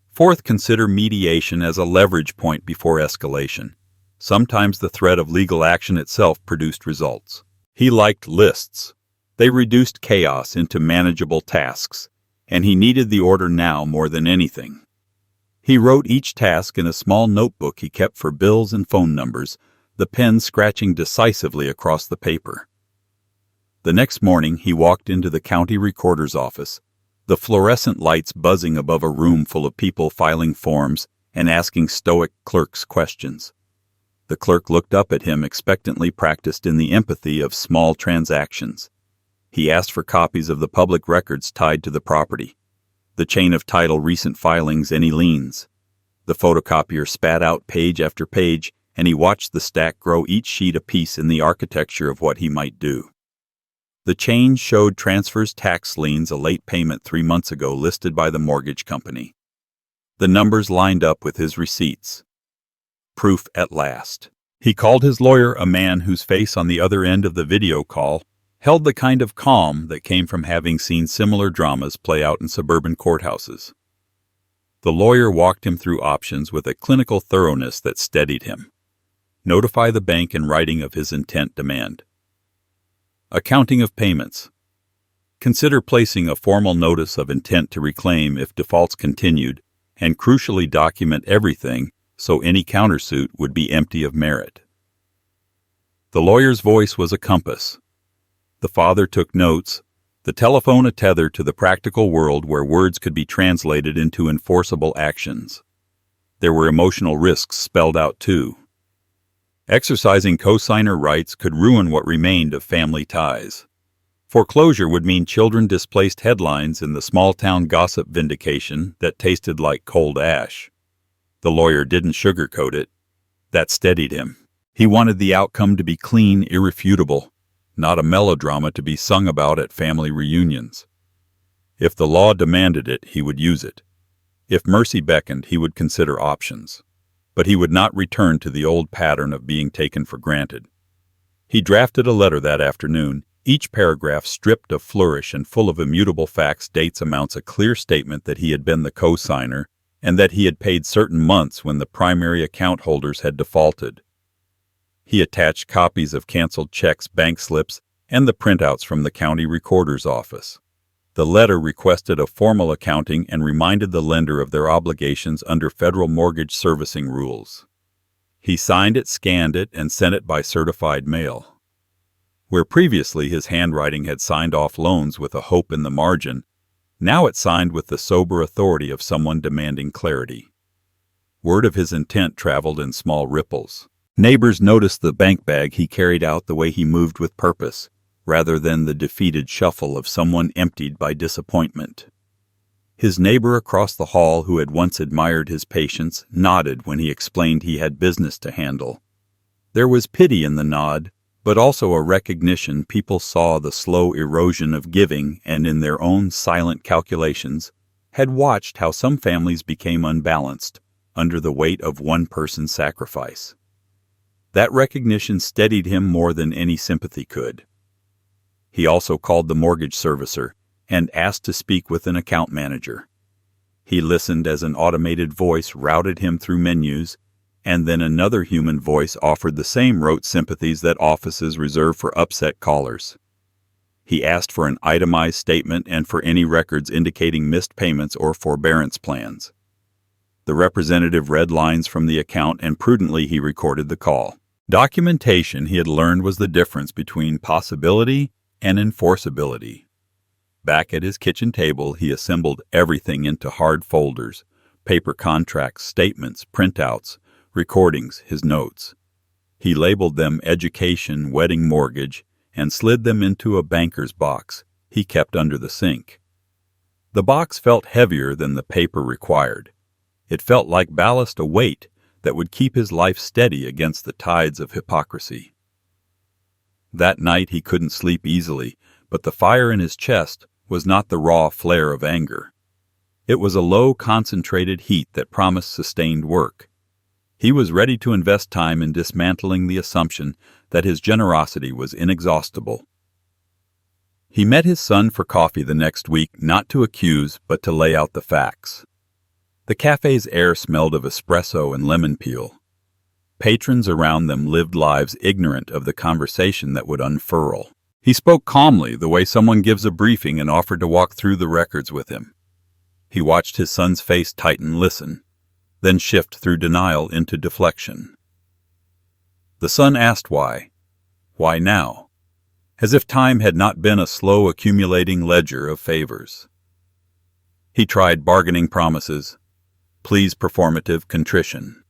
Fourth, consider mediation as a leverage point before escalation. Sometimes the threat of legal action itself produced results. He liked lists. They reduced chaos into manageable tasks, and he needed the order now more than anything. He wrote each task in a small notebook he kept for bills and phone numbers, the pen scratching decisively across the paper. The next morning he walked into the county recorder's office, the fluorescent lights buzzing above a room full of people filing forms and asking stoic clerks questions. The clerk looked up at him, expectantly, practiced in the empathy of small transactions. He asked for copies of the public records tied to the property, the chain of title, recent filings, any liens. The photocopier spat out page after page, and he watched the stack grow, each sheet a piece in the architecture of what he might do. The chain showed transfers, tax liens, a late payment 3 months ago listed by the mortgage company. The numbers lined up with his receipts. Proof at last. He called his lawyer, a man whose face on the other end of the video call held the kind of calm that came from having seen similar dramas play out in suburban courthouses. The lawyer walked him through options with a clinical thoroughness that steadied him. Notify the bank in writing of his intent demand. Accounting of payments. Consider placing a formal notice of intent to reclaim if defaults continued, and crucially document everything so any countersuit would be empty of merit. The lawyer's voice was a compass. The father took notes, the telephone a tether to the practical world where words could be translated into enforceable actions. There were emotional risks spelled out too. Exercising cosigner rights could ruin what remained of family ties. Foreclosure would mean children displaced, headlines in the small-town gossip, vindication that tasted like cold ash. The lawyer didn't sugarcoat it. That steadied him. He wanted the outcome to be clean, irrefutable, not a melodrama to be sung about at family reunions. If the law demanded it, he would use it. If mercy beckoned, he would consider options. But he would not return to the old pattern of being taken for granted. He drafted a letter that afternoon, each paragraph stripped of flourish and full of immutable facts, dates, amounts, a clear statement that he had been the cosigner and that he had paid certain months when the primary account holders had defaulted. He attached copies of canceled checks, bank slips, and the printouts from the county recorder's office. The letter requested a formal accounting and reminded the lender of their obligations under federal mortgage servicing rules. He signed it, scanned it, and sent it by certified mail. Where previously his handwriting had signed off loans with a hope in the margin, now it signed with the sober authority of someone demanding clarity. Word of his intent traveled in small ripples. Neighbors noticed the bank bag he carried out, the way he moved with purpose, rather than the defeated shuffle of someone emptied by disappointment. His neighbor across the hall, who had once admired his patience, nodded when he explained he had business to handle. There was pity in the nod, but also a recognition people saw the slow erosion of giving and in their own silent calculations had watched how some families became unbalanced under the weight of one person's sacrifice. That recognition steadied him more than any sympathy could. He also called the mortgage servicer and asked to speak with an account manager. He listened as an automated voice routed him through menus, and then another human voice offered the same rote sympathies that offices reserve for upset callers. He asked for an itemized statement and for any records indicating missed payments or forbearance plans. The representative read lines from the account and prudently he recorded the call. Documentation, he had learned, was the difference between possibility and enforceability. Back at his kitchen table, he assembled everything into hard folders: paper contracts, statements, printouts, recordings, his notes. He labeled them education, wedding mortgage, and slid them into a banker's box he kept under the sink. The box felt heavier than the paper required. It felt like ballast, a weight that would keep his life steady against the tides of hypocrisy. That night he couldn't sleep easily, but the fire in his chest was not the raw flare of anger. It was a low, concentrated heat that promised sustained work. He was ready to invest time in dismantling the assumption that his generosity was inexhaustible. He met his son for coffee the next week, not to accuse, but to lay out the facts. The cafe's air smelled of espresso and lemon peel. Patrons around them lived lives ignorant of the conversation that would unfurl. He spoke calmly, the way someone gives a briefing, and offered to walk through the records with him. He watched his son's face tighten, listen, then shift through denial into deflection. The son asked why. Why now? As if time had not been a slow accumulating ledger of favors. He tried bargaining promises, pleas performative contrition.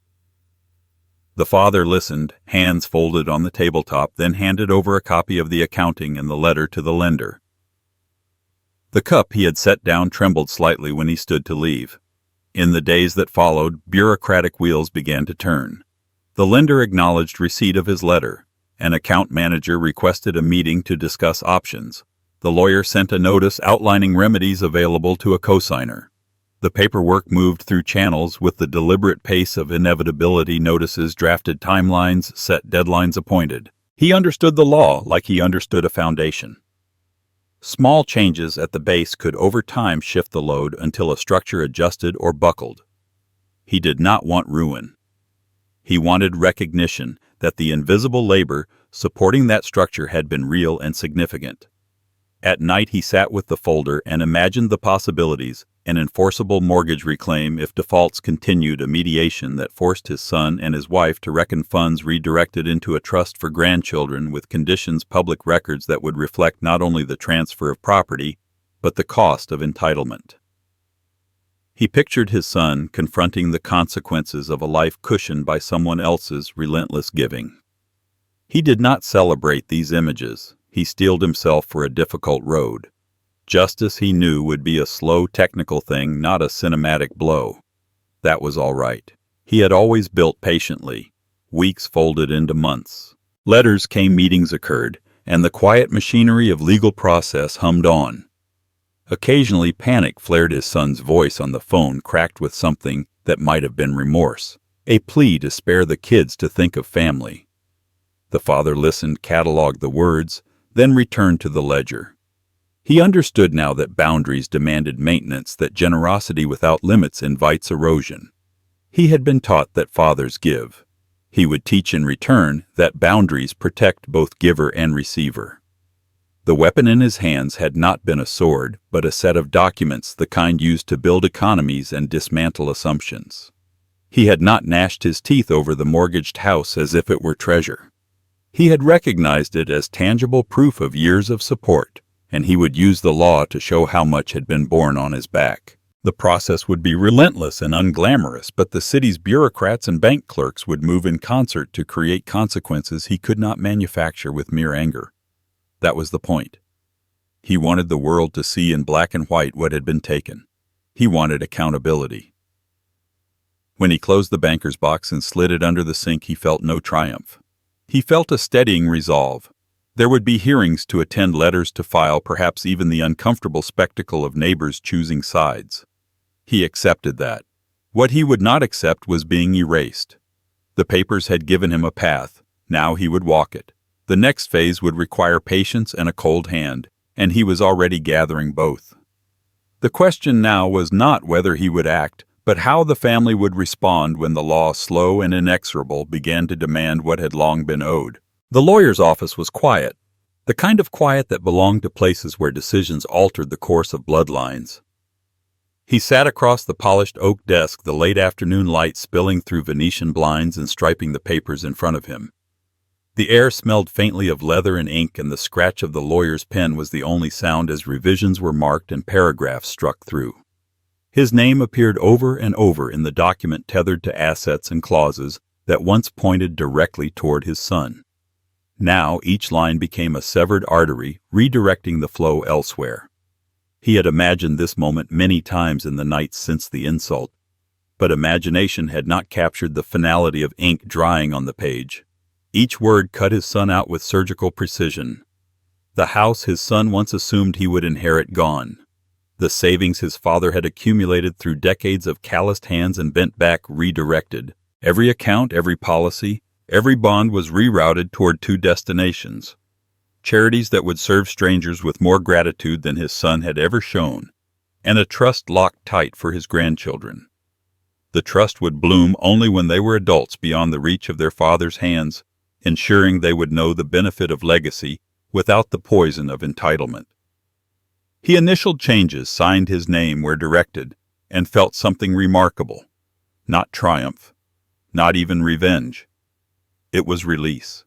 The father listened, hands folded on the tabletop, then handed over a copy of the accounting and the letter to the lender. The cup he had set down trembled slightly when he stood to leave. In the days that followed, bureaucratic wheels began to turn. The lender acknowledged receipt of his letter. An account manager requested a meeting to discuss options. The lawyer sent a notice outlining remedies available to a cosigner. The paperwork moved through channels with the deliberate pace of inevitability, notices drafted, timelines set, deadlines appointed. He understood the law like he understood a foundation. Small changes at the base could over time shift the load until a structure adjusted or buckled. He did not want ruin. He wanted recognition that the invisible labor supporting that structure had been real and significant. At night he sat with the folder and imagined the possibilities: an enforceable mortgage reclaim if defaults continued, a mediation that forced his son and his wife to reckon funds redirected into a trust for grandchildren with conditions, public records that would reflect not only the transfer of property, but the cost of entitlement. He pictured his son confronting the consequences of a life cushioned by someone else's relentless giving. He did not celebrate these images. He steeled himself for a difficult road. Justice, he knew, would be a slow, technical thing, not a cinematic blow. That was all right. He had always built patiently. Weeks folded into months. Letters came, meetings occurred, and the quiet machinery of legal process hummed on. Occasionally panic flared his son's voice on the phone, cracked with something that might have been remorse, a plea to spare the kids, to think of family. The father listened, cataloged the words, then returned to the ledger. He understood now that boundaries demanded maintenance, that generosity without limits invites erosion. He had been taught that fathers give. He would teach in return that boundaries protect both giver and receiver. The weapon in his hands had not been a sword, but a set of documents, the kind used to build economies and dismantle assumptions. He had not gnashed his teeth over the mortgaged house as if it were treasure. He had recognized it as tangible proof of years of support, and he would use the law to show how much had been borne on his back. The process would be relentless and unglamorous, but the city's bureaucrats and bank clerks would move in concert to create consequences he could not manufacture with mere anger. That was the point. He wanted the world to see in black and white what had been taken. He wanted accountability. When he closed the banker's box and slid it under the sink, he felt no triumph. He felt a steadying resolve. There would be hearings to attend, letters to file, perhaps even the uncomfortable spectacle of neighbors choosing sides. He accepted that. What he would not accept was being erased. The papers had given him a path. Now he would walk it. The next phase would require patience and a cold hand, and he was already gathering both. The question now was not whether he would act, but how the family would respond when the law, slow and inexorable, began to demand what had long been owed. The lawyer's office was quiet, the kind of quiet that belonged to places where decisions altered the course of bloodlines. He sat across the polished oak desk, the late afternoon light spilling through Venetian blinds and striping the papers in front of him. The air smelled faintly of leather and ink, and the scratch of the lawyer's pen was the only sound as revisions were marked and paragraphs struck through. His name appeared over and over in the document tethered to assets and clauses that once pointed directly toward his son. Now each line became a severed artery, redirecting the flow elsewhere. He had imagined this moment many times in the nights since the insult, but imagination had not captured the finality of ink drying on the page. Each word cut his son out with surgical precision. The house his son once assumed he would inherit gone. The savings his father had accumulated through decades of calloused hands and bent back redirected. Every account, every policy, every bond was rerouted toward two destinations. Charities that would serve strangers with more gratitude than his son had ever shown, and a trust locked tight for his grandchildren. The trust would bloom only when they were adults beyond the reach of their father's hands, ensuring they would know the benefit of legacy without the poison of entitlement. He initialed changes, signed his name where directed, and felt something remarkable. Not triumph, not even revenge. It was release.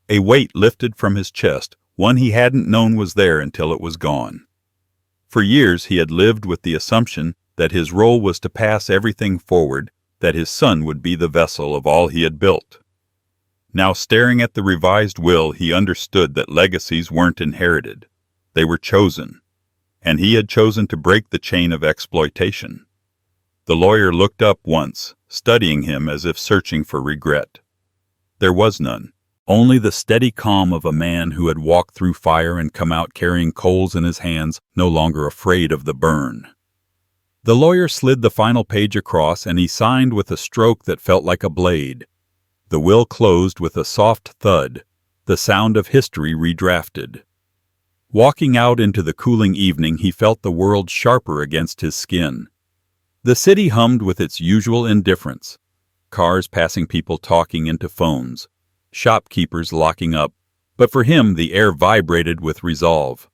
A weight lifted from his chest, one he hadn't known was there until it was gone. For years he had lived with the assumption that his role was to pass everything forward, that his son would be the vessel of all he had built. Now, staring at the revised will, he understood that legacies weren't inherited. They were chosen, and he had chosen to break the chain of exploitation. The lawyer looked up once, studying him as if searching for regret. There was none, only the steady calm of a man who had walked through fire and come out carrying coals in his hands, no longer afraid of the burn. The lawyer slid the final page across, and he signed with a stroke that felt like a blade. The will closed with a soft thud, the sound of history redrafted. Walking out into the cooling evening, he felt the world sharper against his skin. The city hummed with its usual indifference. Cars passing, people talking into phones, shopkeepers locking up, but for him the air vibrated with resolve.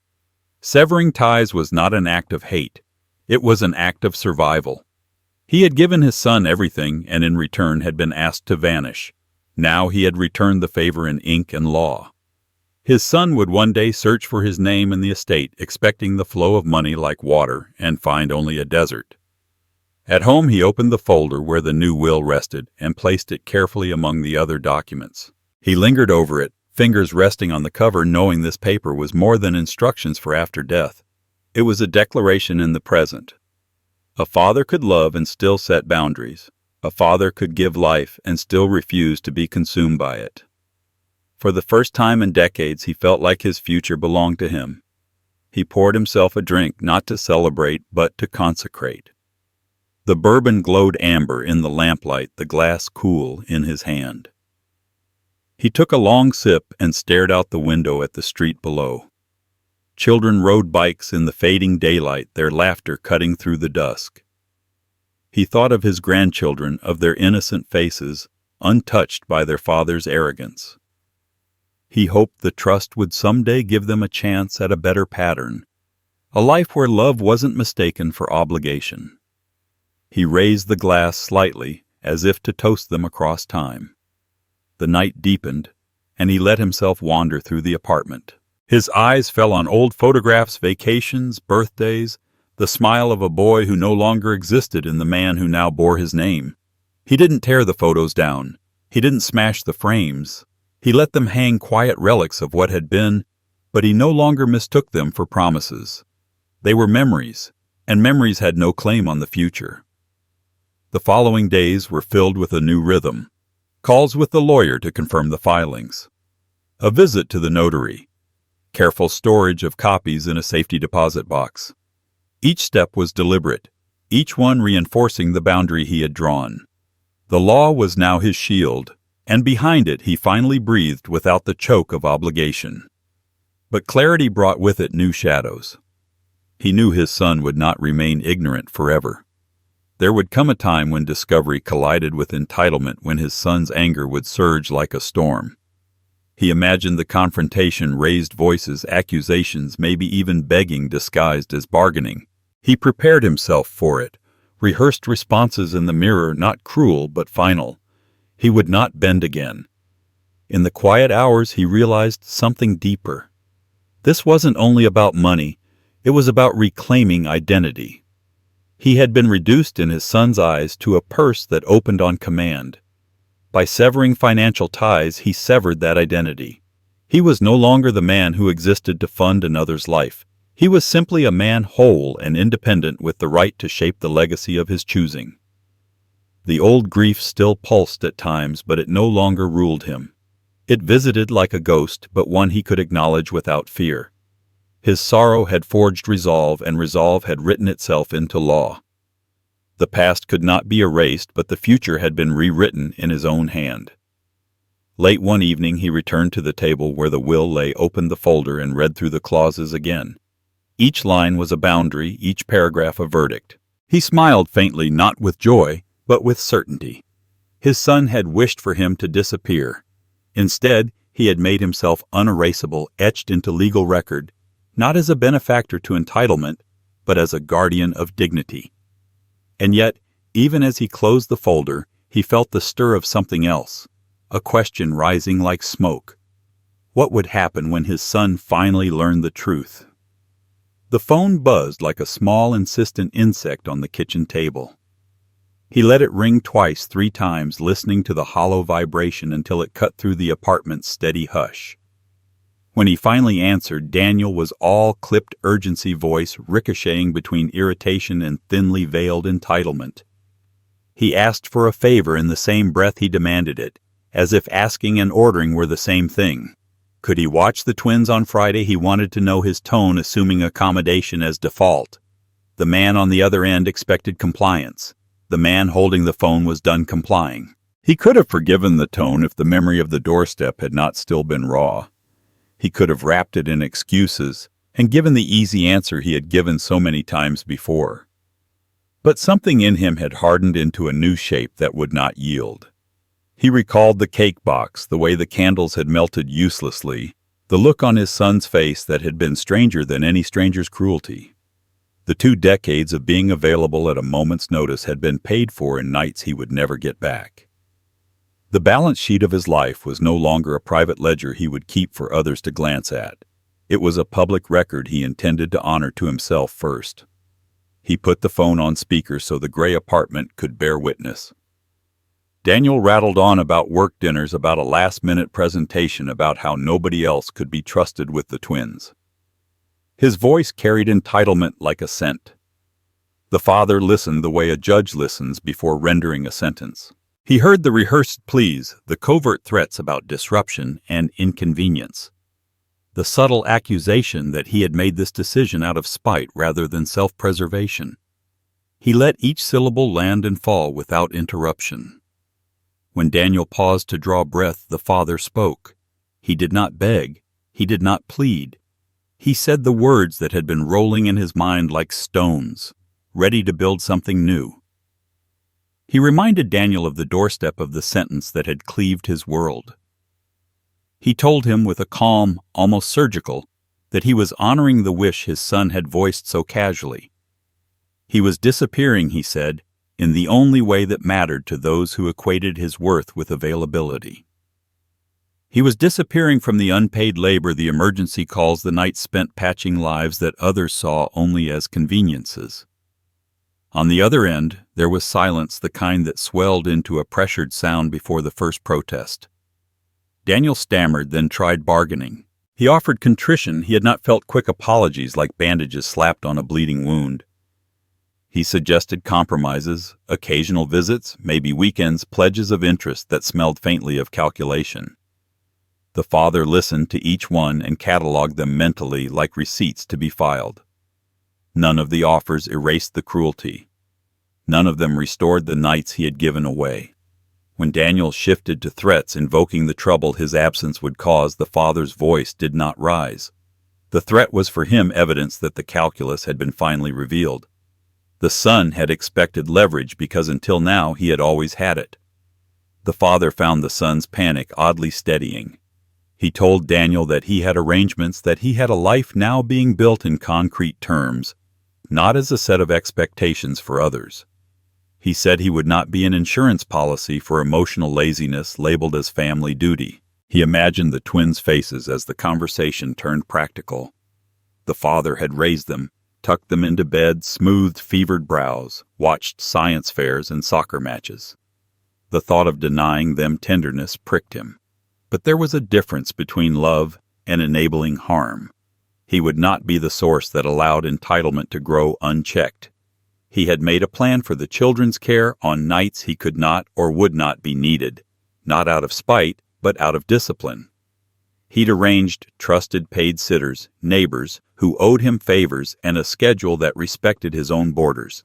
Severing ties was not an act of hate. It was an act of survival. He had given his son everything and in return had been asked to vanish. Now he had returned the favor in ink and law. His son would one day search for his name in the estate, expecting the flow of money like water, and find only a desert. At home he opened the folder where the new will rested and placed it carefully among the other documents. He lingered over it, fingers resting on the cover, knowing this paper was more than instructions for after death. It was a declaration in the present. A father could love and still set boundaries. A father could give life and still refuse to be consumed by it. For the first time in decades, he felt like his future belonged to him. He poured himself a drink, not to celebrate, but to consecrate. The bourbon glowed amber in the lamplight, the glass cool in his hand. He took a long sip and stared out the window at the street below. Children rode bikes in the fading daylight, their laughter cutting through the dusk. He thought of his grandchildren, of their innocent faces, untouched by their father's arrogance. He hoped the trust would someday give them a chance at a better pattern, a life where love wasn't mistaken for obligation. He raised the glass slightly, as if to toast them across time. The night deepened, and he let himself wander through the apartment. His eyes fell on old photographs, vacations, birthdays, the smile of a boy who no longer existed in the man who now bore his name. He didn't tear the photos down. He didn't smash the frames. He let them hang, quiet relics of what had been, but he no longer mistook them for promises. They were memories, and memories had no claim on the future. The following days were filled with a new rhythm. calls with the lawyer to confirm the filings, a visit to the notary, careful storage of copies in a safety deposit box. Each step was deliberate, each one reinforcing the boundary he had drawn. The law was now his shield, and behind it he finally breathed without the choke of obligation. But clarity brought with it new shadows. He knew his son would not remain ignorant forever. There would come a time when discovery collided with entitlement, when his son's anger would surge like a storm. He imagined the confrontation, raised voices, accusations, maybe even begging disguised as bargaining. He prepared himself for it, rehearsed responses in the mirror, not cruel but final. He would not bend again. In the quiet hours he realized something deeper. This wasn't only about money, it was about reclaiming identity. He had been reduced in his son's eyes to a purse that opened on command. By severing financial ties, he severed that identity. He was no longer the man who existed to fund another's life. He was simply a man whole and independent, with the right to shape the legacy of his choosing. The old grief still pulsed at times, but it no longer ruled him. It visited like a ghost, but one he could acknowledge without fear. His sorrow had forged resolve, and resolve had written itself into law. The past could not be erased, but the future had been rewritten in his own hand. Late one evening he returned to the table where the will lay, opened the folder, and read through the clauses again. Each line was a boundary, each paragraph a verdict. He smiled faintly, not with joy, but with certainty. His son had wished for him to disappear. Instead, he had made himself unerasable, etched into legal record, not as a benefactor to entitlement, but as a guardian of dignity. And yet, even as he closed the folder, he felt the stir of something else, a question rising like smoke. What would happen when his son finally learned the truth? The phone buzzed like a small, insistent insect on the kitchen table. He let it ring twice, 3 times, listening to the hollow vibration until it cut through the apartment's steady hush. When he finally answered, Daniel was all clipped urgency, voice ricocheting between irritation and thinly veiled entitlement. He asked for a favor in the same breath he demanded it, as if asking and ordering were the same thing. Could he watch the twins on Friday? He wanted to know his tone, assuming accommodation as default. The man on the other end expected compliance. The man holding the phone was done complying. He could have forgiven the tone if the memory of the doorstep had not still been raw. He could have wrapped it in excuses and given the easy answer he had given so many times before. But something in him had hardened into a new shape that would not yield. He recalled the cake box, the way the candles had melted uselessly, the look on his son's face that had been stranger than any stranger's cruelty. The 2 decades of being available at a moment's notice had been paid for in nights he would never get back. The balance sheet of his life was no longer a private ledger he would keep for others to glance at. It was a public record he intended to honor to himself first. He put the phone on speaker so the gray apartment could bear witness. Daniel rattled on about work dinners, about a last-minute presentation, about how nobody else could be trusted with the twins. His voice carried entitlement like a scent. The father listened the way a judge listens before rendering a sentence. He heard the rehearsed pleas, the covert threats about disruption and inconvenience, the subtle accusation that he had made this decision out of spite rather than self-preservation. He let each syllable land and fall without interruption. When Daniel paused to draw breath, the father spoke. He did not beg. He did not plead. He said the words that had been rolling in his mind like stones, ready to build something new. He reminded Daniel of the doorstep of the sentence that had cleaved his world. He told him with a calm, almost surgical, that he was honoring the wish his son had voiced so casually. He was disappearing, he said, in the only way that mattered to those who equated his worth with availability. He was disappearing from the unpaid labor, the emergency calls, the nights spent patching lives that others saw only as conveniences. On the other end, there was silence, the kind that swelled into a pressured sound before the first protest. Daniel stammered, then tried bargaining. He offered contrition. He had not felt quick apologies like bandages slapped on a bleeding wound. He suggested compromises, occasional visits, maybe weekends, pledges of interest that smelled faintly of calculation. The father listened to each one and cataloged them mentally like receipts to be filed. None of the offers erased the cruelty. None of them restored the nights he had given away. When Daniel shifted to threats invoking the trouble his absence would cause, the father's voice did not rise. The threat was for him evidence that the calculus had been finally revealed. The son had expected leverage because until now he had always had it. The father found the son's panic oddly steadying. He told Daniel that he had arrangements, that he had a life now being built in concrete terms, not as a set of expectations for others. He said he would not be an insurance policy for emotional laziness labeled as family duty. He imagined the twins' faces as the conversation turned practical. The father had raised them, tucked them into bed, smoothed fevered brows, watched science fairs and soccer matches. The thought of denying them tenderness pricked him. But there was a difference between love and enabling harm. He would not be the source that allowed entitlement to grow unchecked. He had made a plan for the children's care on nights he could not or would not be needed, not out of spite, but out of discipline. He'd arranged trusted paid sitters, neighbors, who owed him favors, and a schedule that respected his own borders.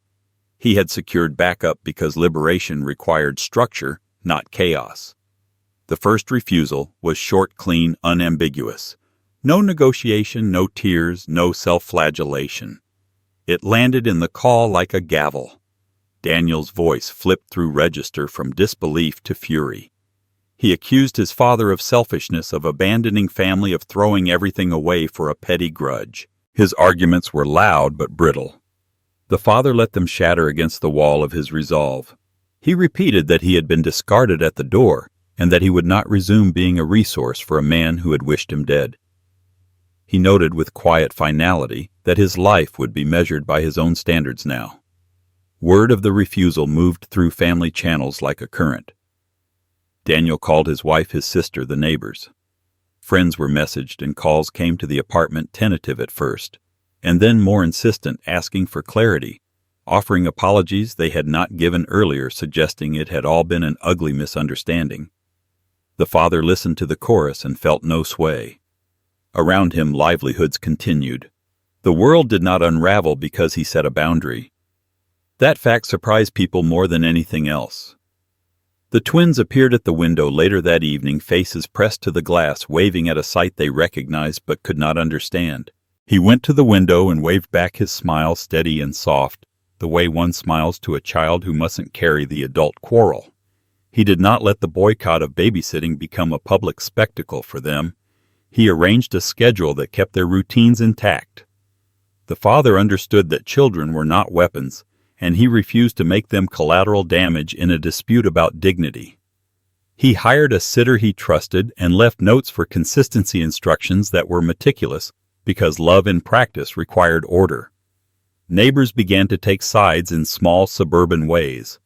He had secured backup because liberation required structure, not chaos. The first refusal was short, clean, unambiguous. No negotiation, no tears, no self-flagellation. It landed in the call like a gavel. Daniel's voice flipped through register from disbelief to fury. He accused his father of selfishness, of abandoning family, of throwing everything away for a petty grudge. His arguments were loud but brittle. The father let them shatter against the wall of his resolve. He repeated that he had been discarded at the door, and that he would not resume being a resource for a man who had wished him dead. He noted with quiet finality that his life would be measured by his own standards now. Word of the refusal moved through family channels like a current. Daniel called his wife, his sister, the neighbors. Friends were messaged, and calls came to the apartment, tentative at first, and then more insistent, asking for clarity, offering apologies they had not given earlier, suggesting it had all been an ugly misunderstanding. The father listened to the chorus and felt no sway. Around him, livelihoods continued. The world did not unravel because he set a boundary. That fact surprised people more than anything else. The twins appeared at the window later that evening, faces pressed to the glass, waving at a sight they recognized but could not understand. He went to the window and waved back his smile, steady and soft, the way one smiles to a child who mustn't carry the adult quarrel. He did not let the boycott of babysitting become a public spectacle for them. He arranged a schedule that kept their routines intact. The father understood that children were not weapons, and he refused to make them collateral damage in a dispute about dignity. He hired a sitter he trusted and left notes for consistency instructions that were meticulous because love in practice required order. Neighbors began to take sides in small suburban ways.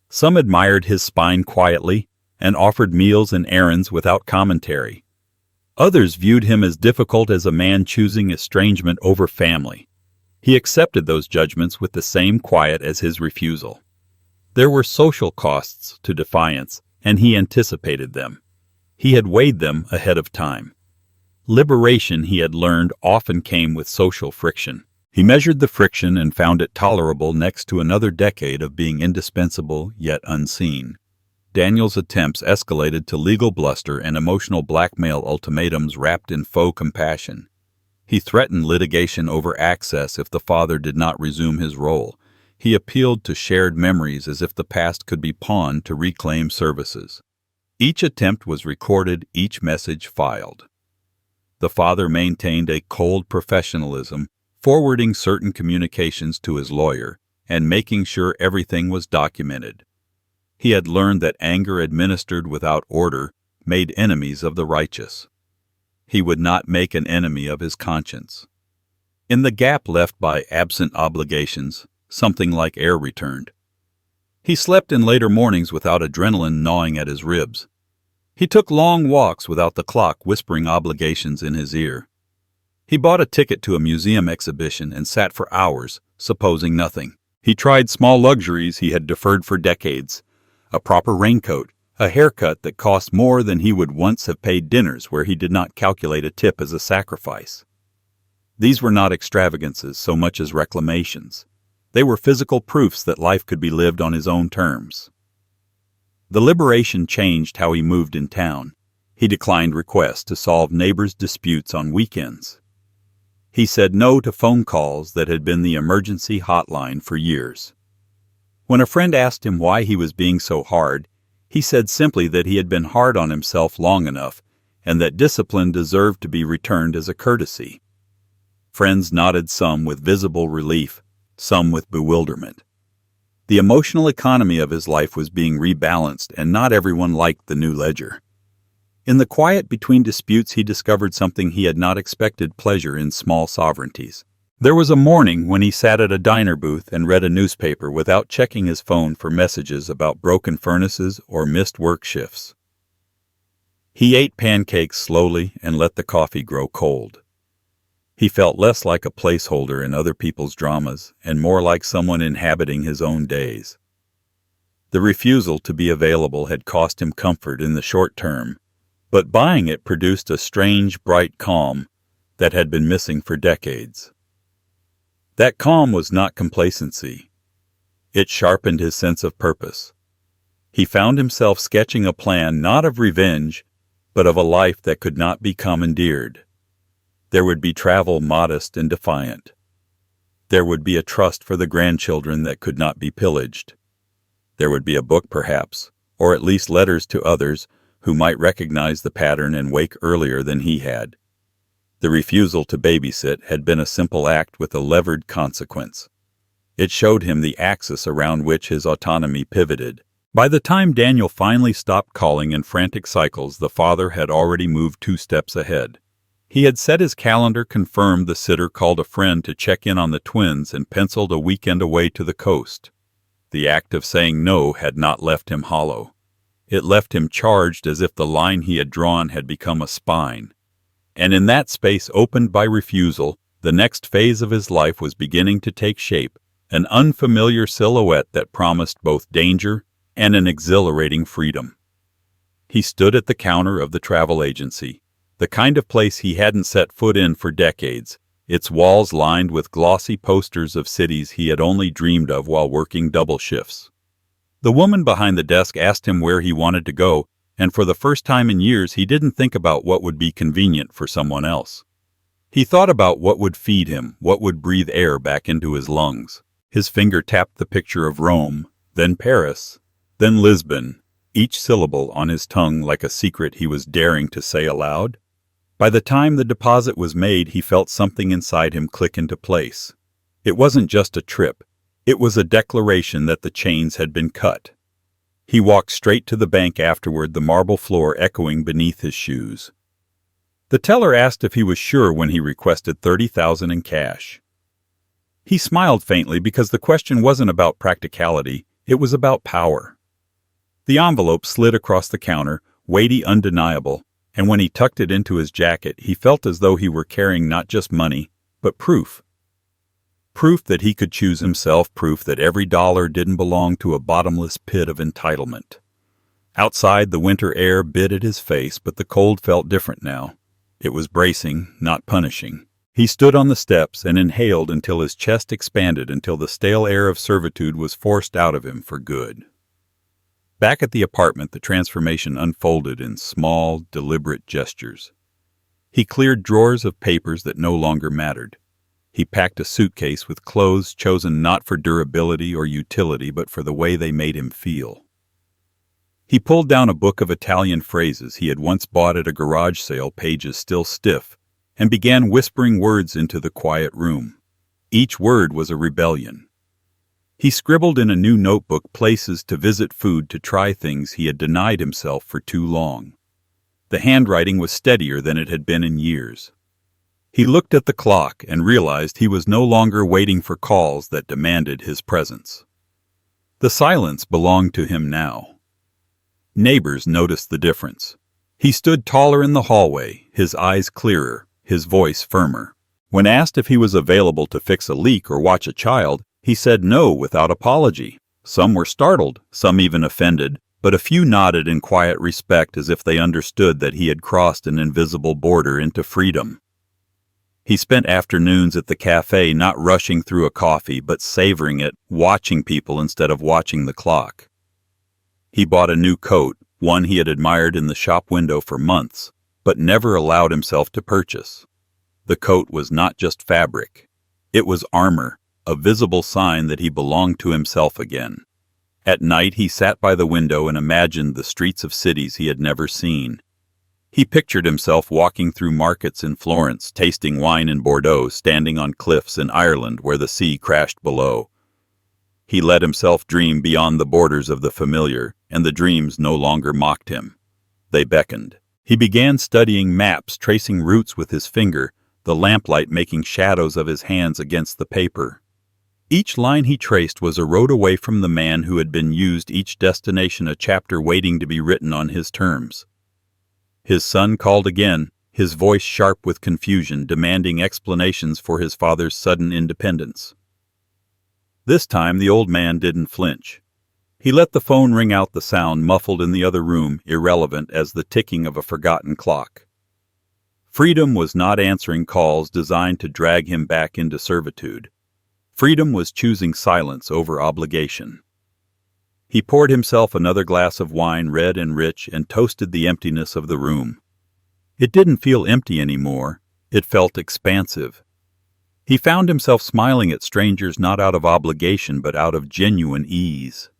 Some admired his spine quietly and offered meals and errands without commentary. Others viewed him as difficult as a man choosing estrangement over family. He accepted those judgments with the same quiet as his refusal. There were social costs to defiance, and he anticipated them. He had weighed them ahead of time. Liberation, he had learned, often came with social friction. He measured the friction and found it tolerable next to another decade of being indispensable yet unseen. Daniel's attempts escalated to legal bluster and emotional blackmail, ultimatums wrapped in faux compassion. He threatened litigation over access if the father did not resume his role. He appealed to shared memories as if the past could be pawned to reclaim services. Each attempt was recorded, each message filed. The father maintained a cold professionalism, forwarding certain communications to his lawyer and making sure everything was documented. He had learned that anger administered without order made enemies of the righteous. He would not make an enemy of his conscience. In the gap left by absent obligations, something like air returned. He slept in later mornings without adrenaline gnawing at his ribs. He took long walks without the clock whispering obligations in his ear. He bought a ticket to a museum exhibition and sat for hours, supposing nothing. He tried small luxuries he had deferred for decades: a proper raincoat, a haircut that cost more than he would once have paid, dinners where he did not calculate a tip as a sacrifice. These were not extravagances so much as reclamations. They were physical proofs that life could be lived on his own terms. The liberation changed how he moved in town. He declined requests to solve neighbors' disputes on weekends. He said no to phone calls that had been the emergency hotline for years. When a friend asked him why he was being so hard, he said simply that he had been hard on himself long enough, and that discipline deserved to be returned as a courtesy. Friends nodded, some with visible relief, some with bewilderment. The emotional economy of his life was being rebalanced, and not everyone liked the new ledger. In the quiet between disputes, he discovered something he had not expected: pleasure in small sovereignties. There was a morning when he sat at a diner booth and read a newspaper without checking his phone for messages about broken furnaces or missed work shifts. He ate pancakes slowly and let the coffee grow cold. He felt less like a placeholder in other people's dramas and more like someone inhabiting his own days. The refusal to be available had cost him comfort in the short term, but buying it produced a strange, bright calm that had been missing for decades. That calm was not complacency. It sharpened his sense of purpose. He found himself sketching a plan not of revenge, but of a life that could not be commandeered. There would be travel modest and defiant. There would be a trust for the grandchildren that could not be pillaged. There would be a book, perhaps, or at least letters to others who might recognize the pattern and wake earlier than he had. The refusal to babysit had been a simple act with a levered consequence. It showed him the axis around which his autonomy pivoted. By the time Daniel finally stopped calling in frantic cycles, the father had already moved 2 steps ahead. He had set his calendar, confirmed the sitter, called a friend to check in on the twins, and penciled a weekend away to the coast. The act of saying no had not left him hollow. It left him charged, as if the line he had drawn had become a spine. And in that space opened by refusal, the next phase of his life was beginning to take shape, an unfamiliar silhouette that promised both danger and an exhilarating freedom. He stood at the counter of the travel agency, the kind of place he hadn't set foot in for decades, its walls lined with glossy posters of cities he had only dreamed of while working double shifts. The woman behind the desk asked him where he wanted to go, and for the first time in years he didn't think about what would be convenient for someone else. He thought about what would feed him, what would breathe air back into his lungs. His finger tapped the picture of Rome, then Paris, then Lisbon, each syllable on his tongue like a secret he was daring to say aloud. By the time the deposit was made, he felt something inside him click into place. It wasn't just a trip. It was a declaration that the chains had been cut. He walked straight to the bank afterward, the marble floor echoing beneath his shoes. The teller asked if he was sure when he requested $30,000 in cash. He smiled faintly because the question wasn't about practicality, it was about power. The envelope slid across the counter, weighty, undeniable, and when he tucked it into his jacket, he felt as though he were carrying not just money, but proof. Proof that he could choose himself, proof that every dollar didn't belong to a bottomless pit of entitlement. Outside, the winter air bit at his face, but the cold felt different now. It was bracing, not punishing. He stood on the steps and inhaled until his chest expanded, until the stale air of servitude was forced out of him for good. Back at the apartment, the transformation unfolded in small, deliberate gestures. He cleared drawers of papers that no longer mattered. He packed a suitcase with clothes chosen not for durability or utility, but for the way they made him feel. He pulled down a book of Italian phrases he had once bought at a garage sale, pages still stiff, and began whispering words into the quiet room. Each word was a rebellion. He scribbled in a new notebook places to visit, food to try, things he had denied himself for too long. The handwriting was steadier than it had been in years. He looked at the clock and realized he was no longer waiting for calls that demanded his presence. The silence belonged to him now. Neighbors noticed the difference. He stood taller in the hallway, his eyes clearer, his voice firmer. When asked if he was available to fix a leak or watch a child, He said no without apology. Some were startled, some even offended, but a few nodded in quiet respect as if they understood that he had crossed an invisible border into freedom. He spent afternoons at the cafe not rushing through a coffee but savoring it, watching people instead of watching the clock. He bought a new coat, one he had admired in the shop window for months, but never allowed himself to purchase. The coat was not just fabric. It was armor, a visible sign that he belonged to himself again. At night he sat by the window and imagined the streets of cities he had never seen. He pictured himself walking through markets in Florence, tasting wine in Bordeaux, standing on cliffs in Ireland where the sea crashed below. He let himself dream beyond the borders of the familiar, and the dreams no longer mocked him. They beckoned. He began studying maps, tracing routes with his finger, the lamplight making shadows of his hands against the paper. Each line he traced was a road away from the man who had been used, each destination a chapter waiting to be written on his terms. His son called again, his voice sharp with confusion, demanding explanations for his father's sudden independence. This time the old man didn't flinch. He let the phone ring out, the sound muffled in the other room, irrelevant as the ticking of a forgotten clock. Freedom was not answering calls designed to drag him back into servitude. Freedom was choosing silence over obligation. He poured himself another glass of wine, red and rich, and toasted the emptiness of the room. It didn't feel empty anymore. It felt expansive. He found himself smiling at strangers not out of obligation but out of genuine ease.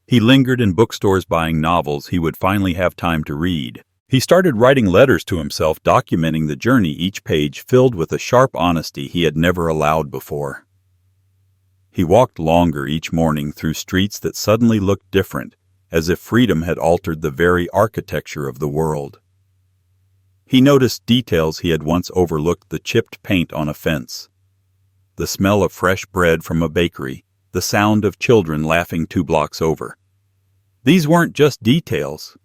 He lingered in bookstores buying novels he would finally have time to read. He started writing letters to himself, documenting the journey, each page filled with a sharp honesty he had never allowed before. He walked longer each morning through streets that suddenly looked different, as if freedom had altered the very architecture of the world. He noticed details he had once overlooked: the chipped paint on a fence, the smell of fresh bread from a bakery, the sound of children laughing 2 blocks over. These weren't just details.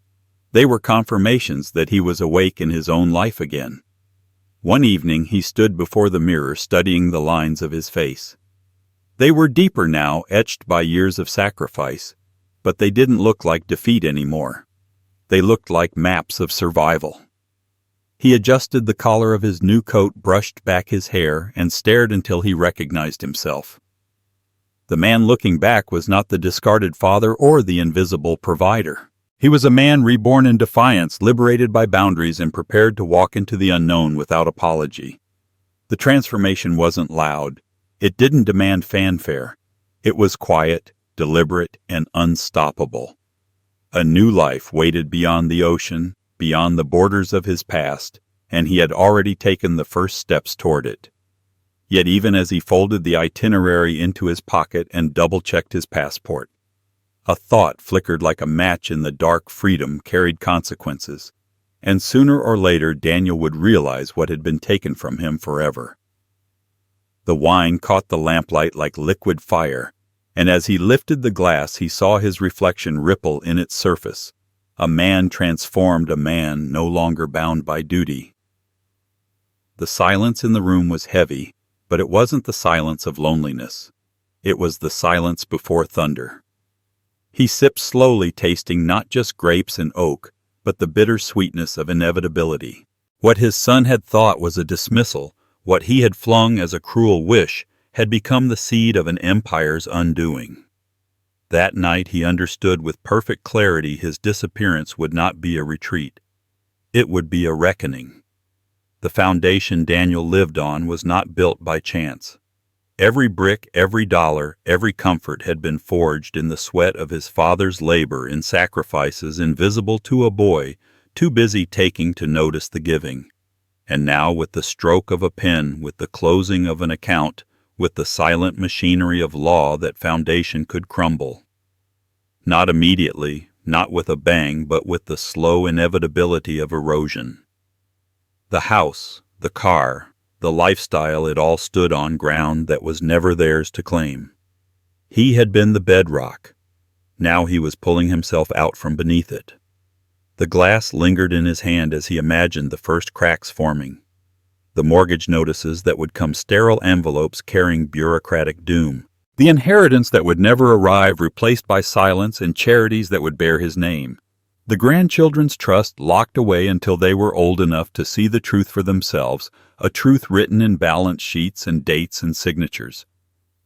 They were confirmations that he was awake in his own life again. One evening he stood before the mirror studying the lines of his face. They were deeper now, etched by years of sacrifice, but they didn't look like defeat anymore. They looked like maps of survival. He adjusted the collar of his new coat, brushed back his hair, and stared until he recognized himself. The man looking back was not the discarded father or the invisible provider. He was a man reborn in defiance, liberated by boundaries, and prepared to walk into the unknown without apology. The transformation wasn't loud. It didn't demand fanfare. It was quiet, deliberate, and unstoppable. A new life waited beyond the ocean, beyond the borders of his past, and he had already taken the first steps toward it. Yet even as he folded the itinerary into his pocket and double-checked his passport, a thought flickered like a match in the dark. Freedom carried consequences, and sooner or later Daniel would realize what had been taken from him forever. The wine caught the lamplight like liquid fire, and as he lifted the glass he saw his reflection ripple in its surface. A man transformed, a man no longer bound by duty. The silence in the room was heavy, but it wasn't the silence of loneliness. It was the silence before thunder. He sipped slowly, tasting not just grapes and oak, but the bitter sweetness of inevitability. What his son had thought was a dismissal, what he had flung as a cruel wish, had become the seed of an empire's undoing. That night he understood with perfect clarity his disappearance would not be a retreat. It would be a reckoning. The foundation Daniel lived on was not built by chance. Every brick, every dollar, every comfort had been forged in the sweat of his father's labor, in sacrifices invisible to a boy too busy taking to notice the giving. And now, with the stroke of a pen, with the closing of an account, with the silent machinery of law, that foundation could crumble. Not immediately, not with a bang, but with the slow inevitability of erosion. The house, the car, the lifestyle, it all stood on ground that was never theirs to claim. He had been the bedrock. Now he was pulling himself out from beneath it. The glass lingered in his hand as he imagined the first cracks forming. The mortgage notices that would come, sterile envelopes carrying bureaucratic doom. The inheritance that would never arrive, replaced by silence and charities that would bear his name. The grandchildren's trust locked away until they were old enough to see the truth for themselves, a truth written in balance sheets and dates and signatures.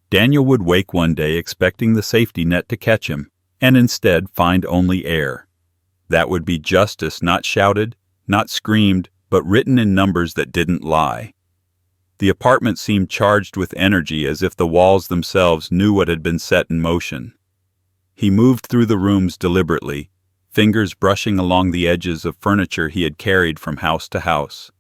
Daniel would wake one day expecting the safety net to catch him, and instead find only air. That would be justice, not shouted, not screamed, but written in numbers that didn't lie. The apartment seemed charged with energy, as if the walls themselves knew what had been set in motion. He moved through the rooms deliberately, fingers brushing along the edges of furniture he had carried from house to house.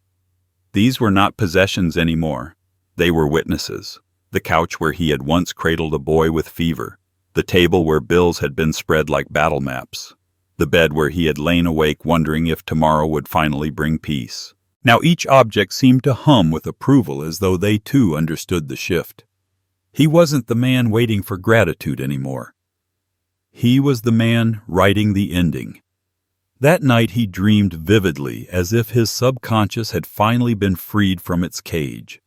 These were not possessions anymore. They were witnesses. The couch where he had once cradled a boy with fever. The table where bills had been spread like battle maps. The bed where he had lain awake wondering if tomorrow would finally bring peace. Now each object seemed to hum with approval, as though they too understood the shift. He wasn't the man waiting for gratitude anymore. He was the man writing the ending. That night he dreamed vividly, as if his subconscious had finally been freed from its cage.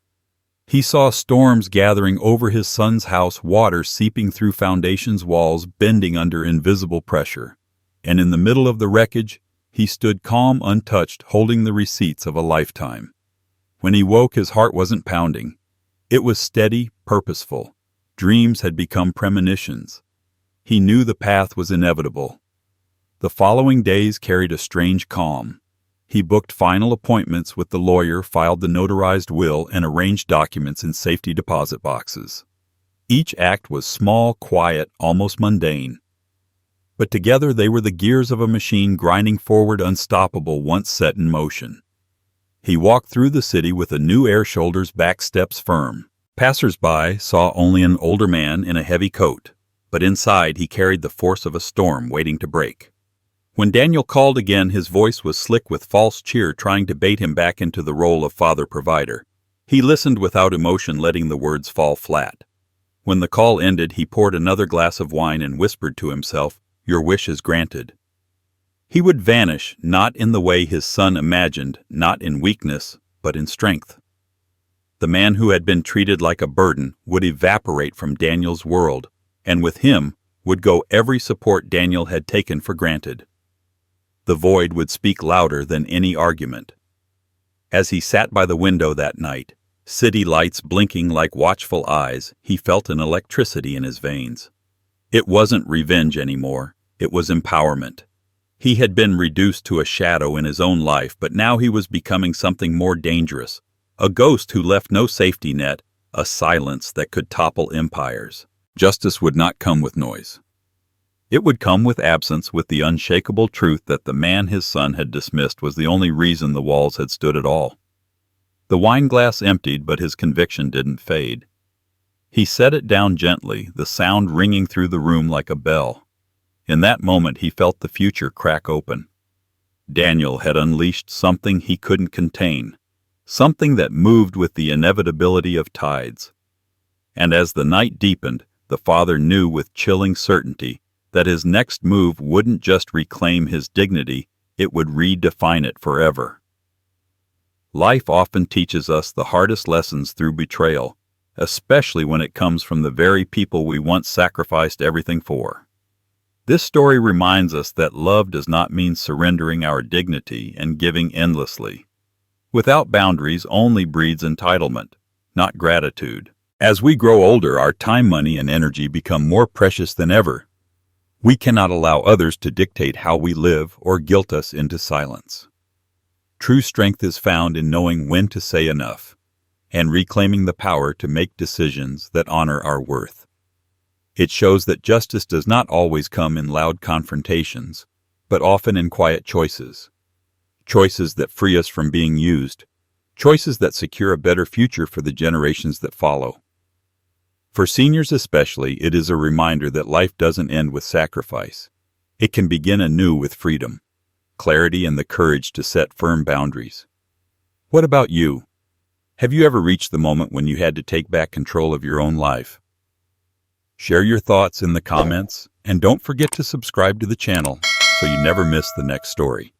He saw storms gathering over his son's house, water seeping through foundation's walls, bending under invisible pressure. And in the middle of the wreckage, he stood calm, untouched, holding the receipts of a lifetime. When he woke, his heart wasn't pounding. It was steady, purposeful. Dreams had become premonitions. He knew the path was inevitable. The following days carried a strange calm. He booked final appointments with the lawyer, filed the notarized will, and arranged documents in safety deposit boxes. Each act was small, quiet, almost mundane. But together they were the gears of a machine grinding forward, unstoppable once set in motion. He walked through the city with a new air, shoulders back, steps firm. Passers-by saw only an older man in a heavy coat, but inside he carried the force of a storm waiting to break. When Daniel called again, his voice was slick with false cheer, trying to bait him back into the role of father-provider. He listened without emotion, letting the words fall flat. When the call ended, he poured another glass of wine and whispered to himself, "Your wish is granted." He would vanish, not in the way his son imagined, not in weakness, but in strength. The man who had been treated like a burden would evaporate from Daniel's world, and with him would go every support Daniel had taken for granted. The void would speak louder than any argument. As he sat by the window that night, city lights blinking like watchful eyes, he felt an electricity in his veins. It wasn't revenge anymore, it was empowerment. He had been reduced to a shadow in his own life, but now he was becoming something more dangerous, a ghost who left no safety net, a silence that could topple empires. Justice would not come with noise. It would come with absence, with the unshakable truth that the man his son had dismissed was the only reason the walls had stood at all. The wine glass emptied, but his conviction didn't fade. He set it down gently, the sound ringing through the room like a bell. In that moment he felt the future crack open. Daniel had unleashed something he couldn't contain, something that moved with the inevitability of tides. And as the night deepened, the father knew with chilling certainty that his next move wouldn't just reclaim his dignity, it would redefine it forever. Life often teaches us the hardest lessons through betrayal, especially when it comes from the very people we once sacrificed everything for. This story reminds us that love does not mean surrendering our dignity and giving endlessly. Without boundaries only breeds entitlement, not gratitude. As we grow older, our time, money, and energy become more precious than ever. We cannot allow others to dictate how we live or guilt us into silence. True strength is found in knowing when to say enough, and reclaiming the power to make decisions that honor our worth. It shows that justice does not always come in loud confrontations, but often in quiet choices. Choices that free us from being used. Choices that secure a better future for the generations that follow. For seniors especially, it is a reminder that life doesn't end with sacrifice. It can begin anew with freedom, clarity, and the courage to set firm boundaries. What about you? Have you ever reached the moment when you had to take back control of your own life? Share your thoughts in the comments, and don't forget to subscribe to the channel so you never miss the next story.